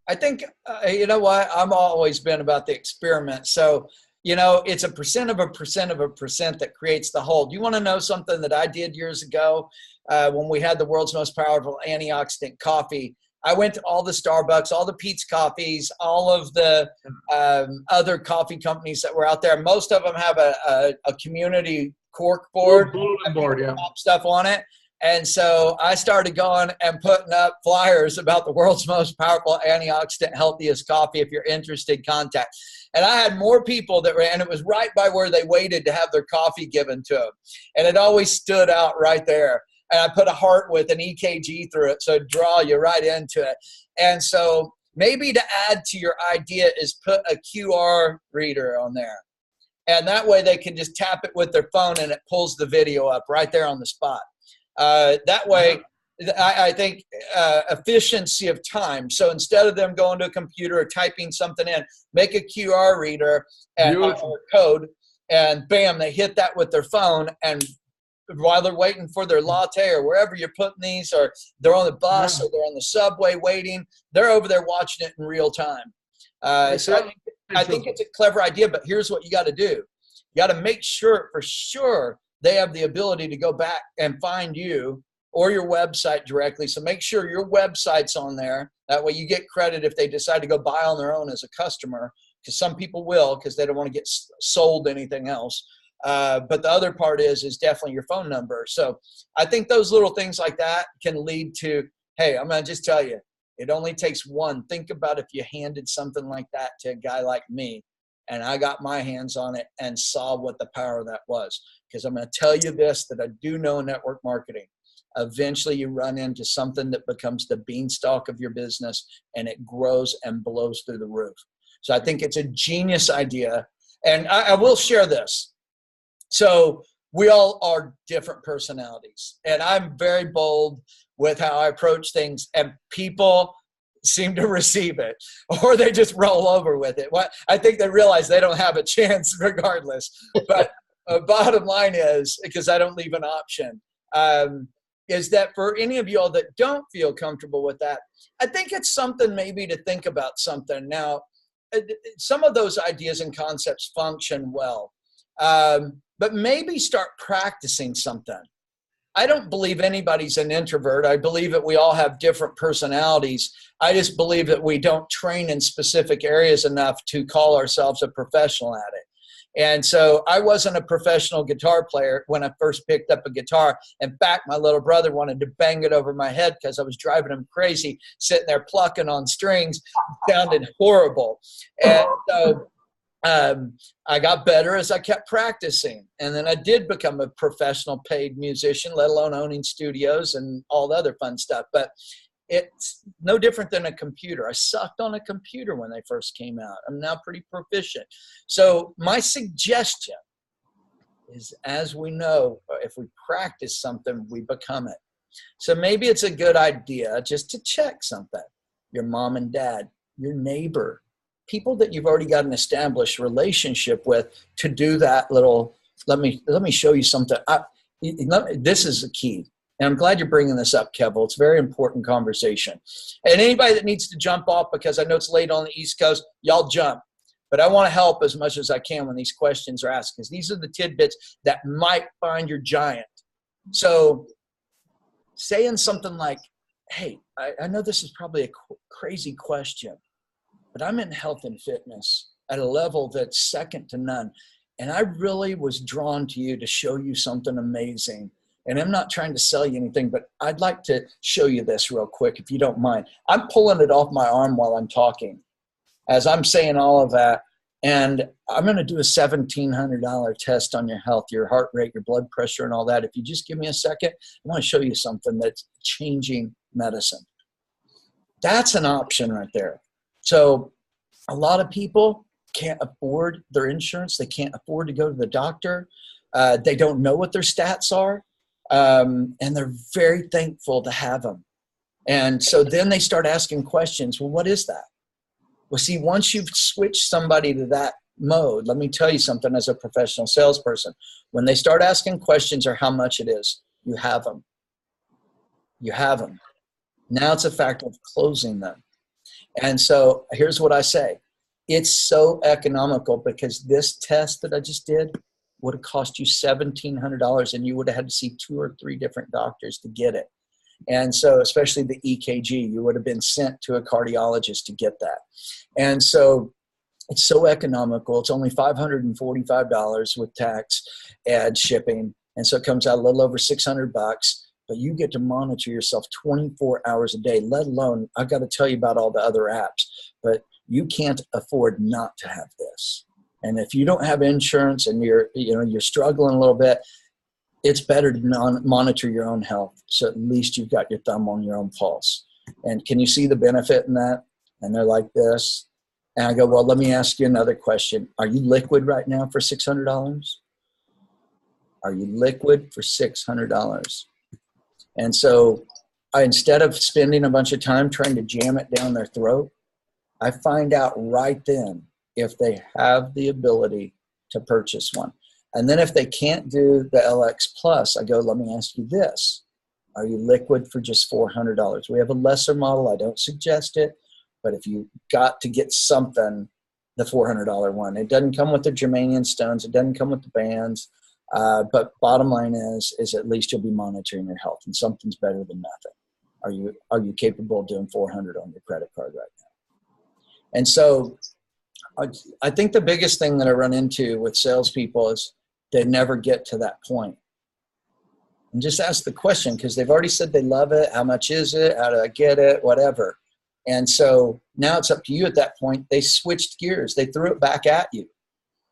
I think, you know what, I'm always been about the experiment. So, you know, it's a percent of a percent of a percent that creates the whole. Do you want to know something that I did years ago when we had the world's most powerful antioxidant coffee? I went to all the Starbucks, all the Pete's Coffees, all of the other coffee companies that were out there. Most of them have a community cork board, bulletin board, yeah, stuff on it. And so I started going and putting up flyers about the world's most powerful antioxidant, healthiest coffee. If you're interested, contact. And I had more people that were, and it was right by where they waited to have their coffee given to them. And it always stood out right there. And I put a heart with an EKG through it, so it'd draw you right into it. And so maybe to add to your idea is put a QR reader on there. And that way they can just tap it with their phone and it pulls the video up right there on the spot. That way, I think efficiency of time. So instead of them going to a computer or typing something in, make a QR reader and or code, and bam, they hit that with their phone, and while they're waiting for their latte or wherever you're putting these, or they're on the bus or they're on the subway waiting, they're over there watching it in real time. So I think it's a clever idea, but here's what you got to do. You got to make sure for sure they have the ability to go back and find you or your website directly. So make sure your website's on there. That way you get credit if they decide to go buy on their own as a customer, because some people will, because they don't want to get sold anything else. But the other part is definitely your phone number. So I think those little things like that can lead to, hey, I'm going to just tell you, it only takes one. Think about if you handed something like that to a guy like me, and I got my hands on it and saw what the power of that was. Because I'm going to tell you this, that I do know in network marketing. Eventually you run into something that becomes the beanstalk of your business, and it grows and blows through the roof. So I think it's a genius idea. And I will share this. So we all are different personalities, and I'm very bold with how I approach things, and people seem to receive it, or they just roll over with it. I think they realize they don't have a chance regardless. But bottom line is, because I don't leave an option, is that for any of y'all that don't feel comfortable with that, I think it's something maybe to think about something. Now, some of those ideas and concepts function well. But maybe start practicing something. I don't believe anybody's an introvert. I believe that we all have different personalities. I just believe that we don't train in specific areas enough to call ourselves a professional at it. And so I wasn't a professional guitar player when I first picked up a guitar. In fact, my little brother wanted to bang it over my head because I was driving him crazy, sitting there plucking on strings. It sounded horrible. And so I got better as I kept practicing. And then I did become a professional paid musician, let alone owning studios and all the other fun stuff. But it's no different than a computer. I sucked on a computer when they first came out. I'm now pretty proficient. So my suggestion is, as we know, if we practice something, we become it. So maybe it's a good idea just to check something. Your mom and dad, your neighbor, people that you've already got an established relationship with, to do that little, let me show you something. This is the key. And I'm glad you're bringing this up, Kevel. It's a very important conversation. And anybody that needs to jump off, because I know it's late on the East Coast, y'all jump. But I want to help as much as I can when these questions are asked, because these are the tidbits that might find your giant. So saying something like, hey, I know this is probably a crazy question, but I'm in health and fitness at a level that's second to none. And I really was drawn to you to show you something amazing. And I'm not trying to sell you anything, but I'd like to show you this real quick, if you don't mind. I'm pulling it off my arm while I'm talking, as I'm saying all of that. And I'm going to do a $1,700 test on your health, your heart rate, your blood pressure, and all that. If you just give me a second, I want to show you something that's changing medicine. That's an option right there. So a lot of people can't afford their insurance. They can't afford to go to the doctor. They don't know what their stats are. And they're very thankful to have them. And so then they start asking questions. Well, what is that? Well, see, once you've switched somebody to that mode, let me tell you something as a professional salesperson. When they start asking questions or how much it is, you have them. You have them. Now it's a factor of closing them. And so here's what I say. It's so economical, because this test that I just did would have cost you $1,700, and you would have had to see 2 or 3 different doctors to get it. And so, especially the EKG, you would have been sent to a cardiologist to get that. And so it's so economical. It's only $545 with tax and shipping. And so it comes out a little over $600, but you get to monitor yourself 24 hours a day, let alone, I've got to tell you about all the other apps, but you can't afford not to have this. And if you don't have insurance and you're struggling a little bit, it's better to monitor your own health. So at least you've got your thumb on your own pulse. And can you see the benefit in that? And they're like this. And I go, well, let me ask you another question. Are you liquid right now for $600? Are you liquid for $600? And so instead of spending a bunch of time trying to jam it down their throat, I find out right then if they have the ability to purchase one. And then if they can't do the LX Plus, I go, let me ask you this. Are you liquid for just $400? We have a lesser model. I don't suggest it. But if you got to get something, the $400 one. It doesn't come with the germanium stones. It doesn't come with the bands. But bottom line is at least you'll be monitoring your health, and something's better than nothing. Are you capable of doing $400 on your credit card right now? And so I think the biggest thing that I run into with salespeople is they never get to that point. And just ask the question, because they've already said they love it. How much is it? How do I get it? Whatever. And so now it's up to you at that point. They switched gears. They threw it back at you.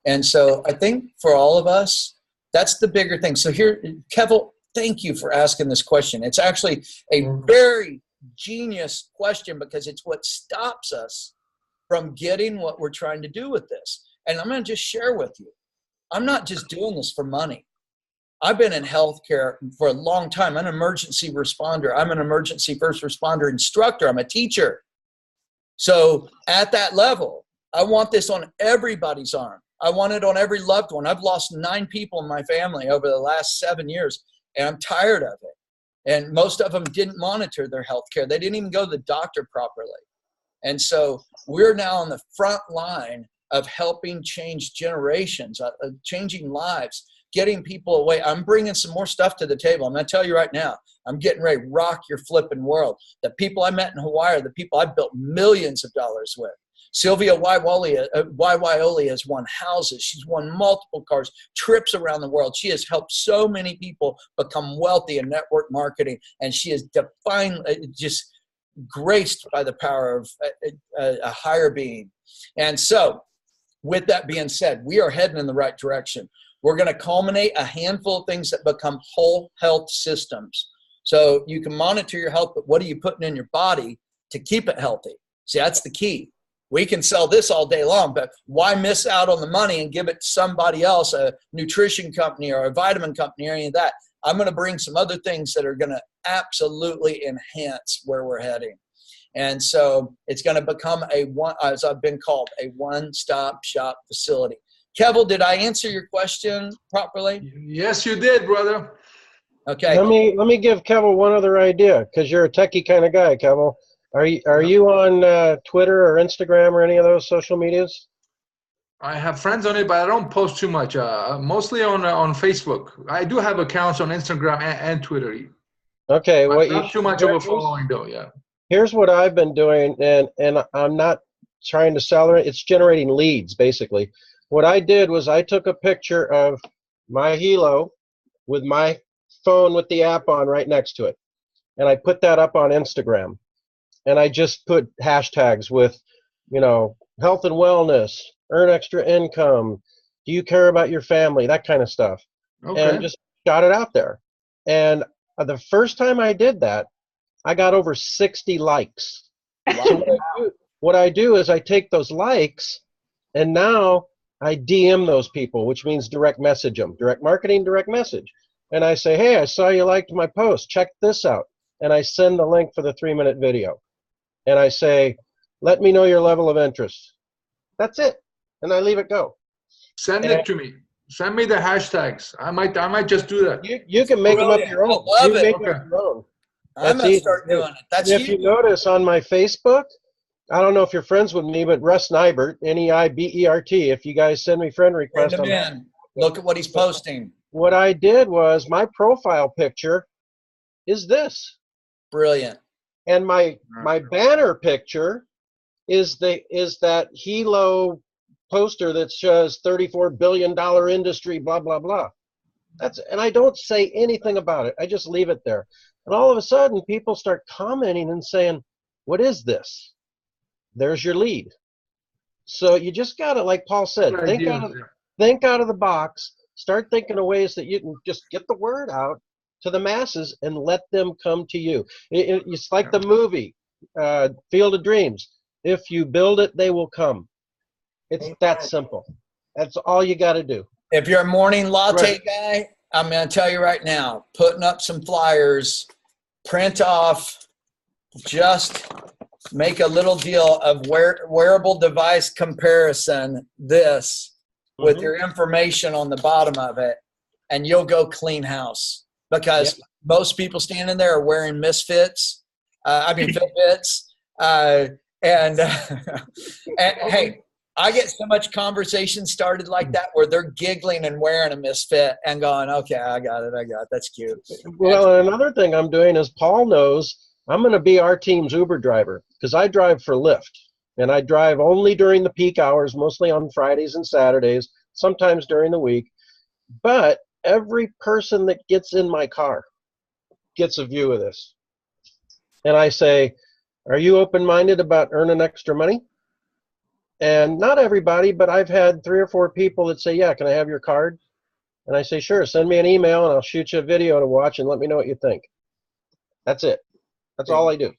And so I think for all of us, that's the bigger thing. So here, Kevel, thank you for asking this question. It's actually a very genius question, because it's what stops us from getting what we're trying to do with this. And I'm going to just share with you. I'm not just doing this for money. I've been in healthcare for a long time. I'm an emergency responder. I'm an emergency first responder instructor. I'm a teacher. So at that level, I want this on everybody's arm. I want it on every loved one. I've lost 9 people in my family over the last 7 years, and I'm tired of it. And most of them didn't monitor their healthcare. They didn't even go to the doctor properly. And so we're now on the front line of helping change generations, changing lives, getting people away. I'm bringing some more stuff to the table. I'm going to tell you right now, I'm getting ready to rock your flipping world. The people I met in Hawaii are the people I built millions of dollars with. Sylvia Waiwaioli has won houses. She's won multiple cars, trips around the world. She has helped so many people become wealthy in network marketing, and she is just graced by the power of a higher being. And so with that being said, we are heading in the right direction. We're going to culminate a handful of things that become whole health systems. So you can monitor your health, but what are you putting in your body to keep it healthy? See, that's the key. We can sell this all day long, but why miss out on the money and give it to somebody else, a nutrition company or a vitamin company or any of that? I'm going to bring some other things that are going to absolutely enhance where we're heading. And so it's going to become as I've been called, a one-stop shop facility. Kevel, did I answer your question properly? Yes, you did, brother. Okay. Let me give Kevel one other idea, because you're a techie kind of guy, Kevel. Are you on Twitter or Instagram or any of those social medias? I have friends on it, but I don't post too much. Mostly on Facebook. I do have accounts on Instagram and Twitter. Okay, But what not too much of a following, though. Yeah. Here's what I've been doing, and I'm not trying to sell it. It's generating leads, basically. What I did was I took a picture of my Helo with my phone with the app on right next to it, and I put that up on Instagram. And I just put hashtags with, health and wellness, earn extra income, do you care about your family, that kind of stuff. Okay. And just shot it out there. And the first time I did that, I got over 60 likes. Wow. So what I do is I take those likes, and now I DM those people, which means direct message them. Direct marketing, direct message. And I say, hey, I saw you liked my post. Check this out. And I send the link for the 3-minute video. And I say, let me know your level of interest. That's it. And I leave it go. Send it to me. Send me the hashtags. I might just do that. You can make them up your own. I love it. Make them your own. I'm going to start doing it. That's if you notice on my Facebook, I don't know if you're friends with me, but Russ Neibert, Neibert, if you guys send me friend requests. Look at what he's posting. What I did was my profile picture is this. Brilliant. And my banner picture is that Helo poster that says $34 billion industry, blah, blah, blah. And I don't say anything about it. I just leave it there. And all of a sudden, people start commenting and saying, what is this? There's your lead. So you just got to, like Paul said, think out of the box. Start thinking of ways that you can just get the word out to the masses and let them come to you. It's like the movie, Field of Dreams. If you build it, they will come. It's that simple. That's all you got to do. If you're a morning latte guy, I'm going to tell you right now, putting up some flyers, print off, just make a little deal of wearable device comparison, this, with your information on the bottom of it, and you'll go clean house. Because most people standing there are wearing Fitbits. And hey, I get so much conversation started like that where they're giggling and wearing a Misfit and going, okay, I got it. That's cute. Well, another thing I'm doing is Paul knows I'm going to be our team's Uber driver because I drive for Lyft. And I drive only during the peak hours, mostly on Fridays and Saturdays, sometimes during the week. But every person that gets in my car gets a view of this. And I say, are you open-minded about earning extra money? And not everybody, but I've had 3 or 4 people that say, yeah, can I have your card? And I say, sure, send me an email and I'll shoot you a video to watch and let me know what you think. That's it. That's all I do.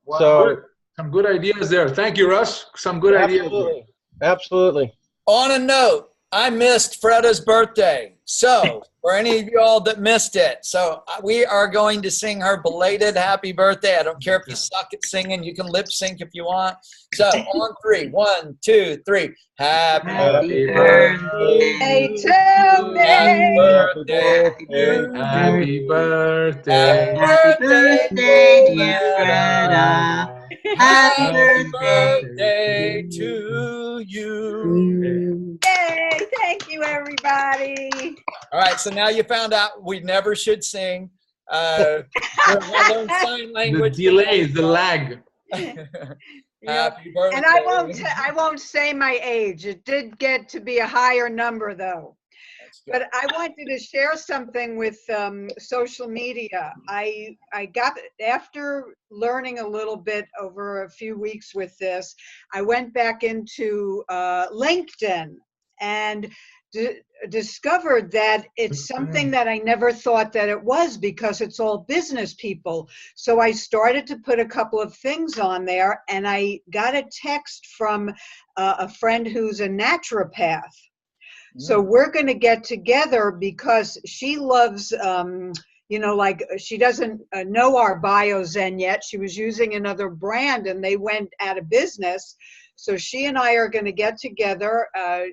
Wow. So some good ideas there. Thank you, Russ. Some good ideas. Absolutely. On a note, I missed Freda's birthday. So, for any of you all that missed it, so we are going to sing her belated happy birthday. I don't care if you suck at singing. You can lip sync if you want. So, on 3. 1, 2, 3. Happy birthday to me. Happy birthday. Happy birthday. Happy birthday, dear Freda. Happy birthday to you. Yay, thank you, everybody. All right, so now you found out we never should sing. Learn sign language. The delay, the lag. Happy birthday. And I won't say my age. It did get to be a higher number, though. But I wanted to share something with social media. I got, after learning a little bit over a few weeks with this, I went back into LinkedIn and discovered that it's something that I never thought that it was, because it's all business people. So I started to put a couple of things on there, and I got a text from a friend who's a naturopath. So we're going to get together because she loves, you know, like she doesn't know our BioZen yet. She was using another brand and they went out of business. So she and I are going to get together.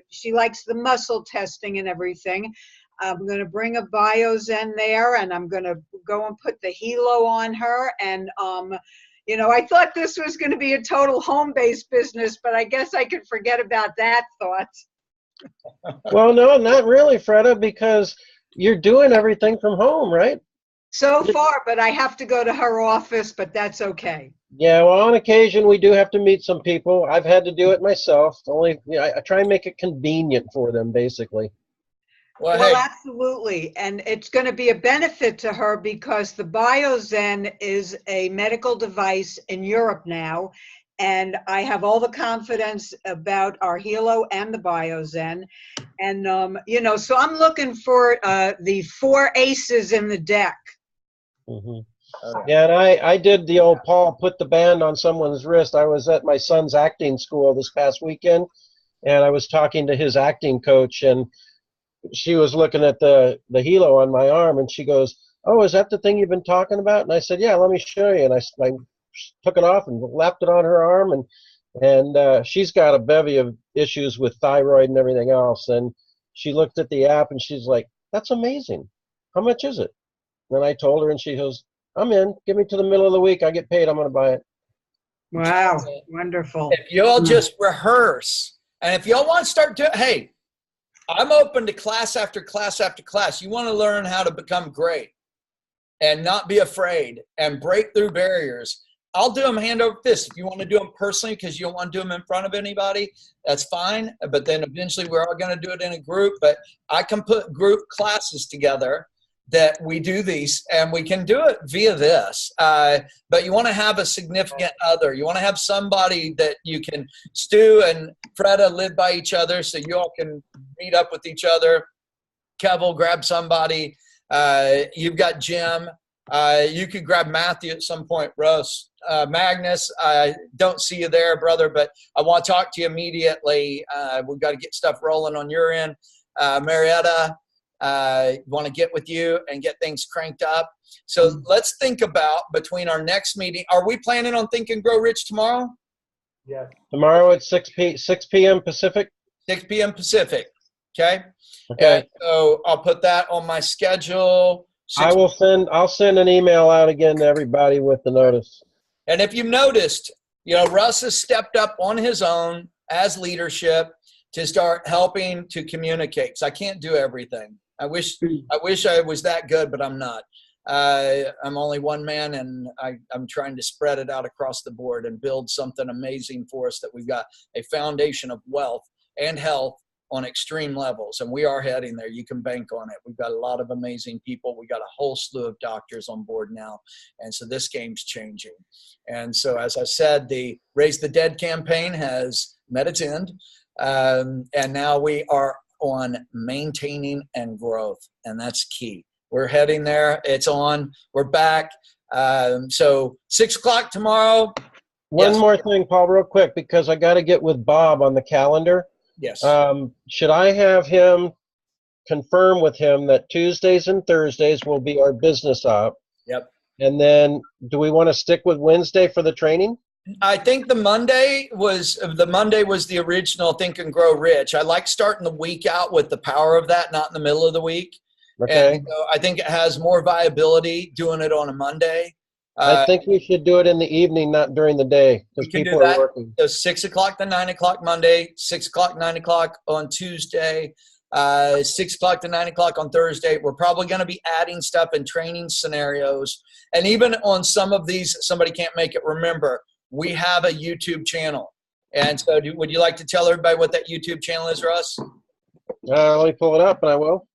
She likes the muscle testing and everything. I'm going to bring a BioZen there, and I'm going to go and put the Helo on her. And, you know, I thought this was going to be a total home-based business, but I guess I could forget about that thought. Well, no, not really, Freda, because you're doing everything from home, right? So far, but I have to go to her office, but that's okay. Yeah, well, on occasion we do have to meet some people. I've had to do it myself. Only, you know, I try and make it convenient for them, basically. Well, Well, hey, absolutely. And it's going to be a benefit to her because the BioZen is a medical device in Europe now. And I have all the confidence about our Helo and the BioZen. And, you know, so I'm looking for the 4 aces in the deck. Hmm. Yeah, and I did the old Paul put the band on someone's wrist. I was at my son's acting school this past weekend, and I was talking to his acting coach, and she was looking at the Helo on my arm, and she goes, "Oh, is that the thing you've been talking about?" And I said, "Yeah, let me show you." And I took it off and lapped it on her arm, and she's got a bevy of issues with thyroid and everything else. And she looked at the app, and she's like, "That's amazing. How much is it?" And I told her, and she goes, "I'm in. Give me to the middle of the week. I get paid. I'm going to buy it." Wow, wonderful. if y'all just rehearse, and if y'all want to start doing, hey, I'm open to class after class after class. You want to learn how to become great and not be afraid and break through barriers. I'll do them hand over fist. If you want to do them personally because you don't want to do them in front of anybody, that's fine. But then eventually we're all going to do it in a group. But I can put group classes together that we do these, and we can do it via this. But you want to have a significant other. You want to have somebody that you can, Stu and Freda live by each other, so you all can meet up with each other. Kev will grab somebody. You've got Jim. You could grab Matthew at some point, Russ. Magnus, I don't see you there, brother, but I want to talk to you immediately. We've got to get stuff rolling on your end. Marietta, want to get with you and get things cranked up. So let's think about between our next meeting. Are we planning on Think and Grow Rich tomorrow? Yes. Tomorrow at 6 p.m. Pacific. 6 p.m. Pacific. Okay. Okay. And so I'll put that on my schedule. I'll send an email out again to everybody with the notice. And if you've noticed, you know, Russ has stepped up on his own as leadership to start helping to communicate. 'Cause I can't do everything. I wish I was that good, but I'm not. I'm only one man, and I'm trying to spread it out across the board and build something amazing for us, that we've got a foundation of wealth and health on extreme levels, and we are heading there. You can bank on it. We've got a lot of amazing people. We got a whole slew of doctors on board now, and so this game's changing. And so, as I said, the Raise the Dead campaign has met its end, and now we are on maintaining and growth, and that's key. We're heading there. It's on. We're back. So 6 o'clock tomorrow. One more thing, Paul, real quick, because I got to get with Bob on the calendar. Yes. Should I have him confirm with him that Tuesdays and Thursdays will be our business op? Yep. And then do we want to stick with Wednesday for the training? I think the Monday was the original Think and Grow Rich. I like starting the week out with the power of that, not in the middle of the week. Okay. And so I think it has more viability doing it on a Monday. I think we should do it in the evening, not during the day, because people are working. So 6 o'clock to 9 o'clock Monday, 6 o'clock, 9 o'clock on Tuesday, 6 o'clock to 9 o'clock on Thursday. We're probably going to be adding stuff in training scenarios. And even on some of these, somebody can't make it. Remember, we have a YouTube channel. And so would you like to tell everybody what that YouTube channel is, Russ? Let me pull it up, and I will.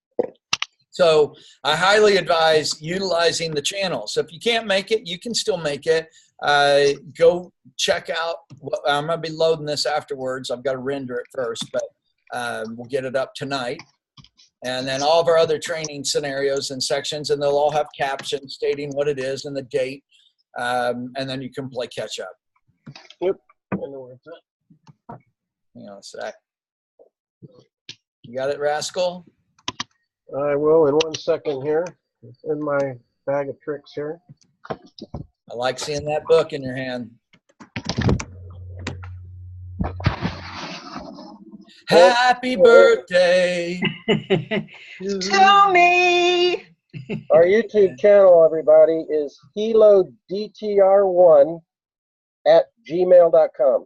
So I highly advise utilizing the channel. So if you can't make it, you can still make it. Go check out. I'm going to be loading this afterwards. I've got to render it first, but we'll get it up tonight. And then all of our other training scenarios and sections, and they'll all have captions stating what it is and the date. And then you can play catch up. Yep. I know where it's at. Hang on a sec. You got it, Rascal? I will in 1 second here. It's in my bag of tricks here. I like seeing that book in your hand. Happy birthday Tell me. Our YouTube channel, everybody, is HeloDTR1 at gmail.com.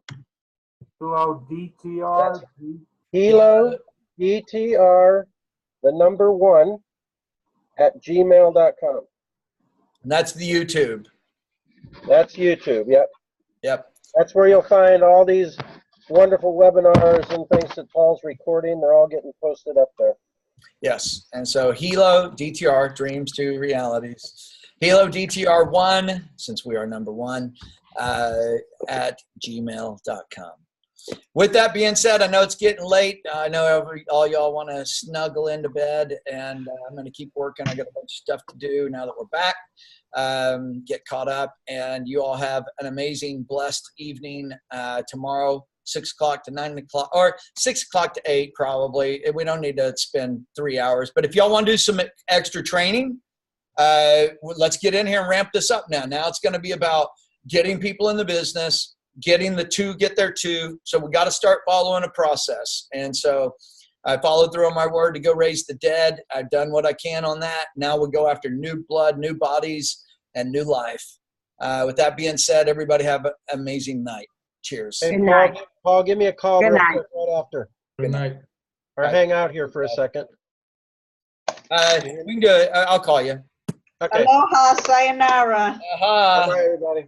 Hello, DTR. HeloDTR, the number 1, at gmail.com. And that's the YouTube. That's YouTube, yep. Yep. That's where you'll find all these wonderful webinars and things that Paul's recording. They're all getting posted up there. Yes. And so Helo DTR, Dreams to Realities. Helo DTR1, since we are number 1, at gmail.com. With that being said, I know it's getting late. I know all y'all want to snuggle into bed, and I'm going to keep working. I got a bunch of stuff to do now that we're back. Get caught up, and you all have an amazing, blessed evening tomorrow, 6 o'clock to 9 o'clock, or 6 o'clock to 8 probably. We don't need to spend 3 hours, but if y'all want to do some extra training, let's get in here and ramp this up now. Now it's going to be about getting people in the business, getting the two, get their two. So we got to start following a process. And so I followed through on my word to go raise the dead. I've done what I can on that. Now we'll go after new blood, new bodies, and new life. With that being said, everybody have an amazing night. Cheers. Hey, Good night. Paul, give me a call Good real night. quick right after. Good night. Or hang out here for a second. We can do it. I'll call you. Okay. Aloha, sayonara. Aha. Bye, everybody.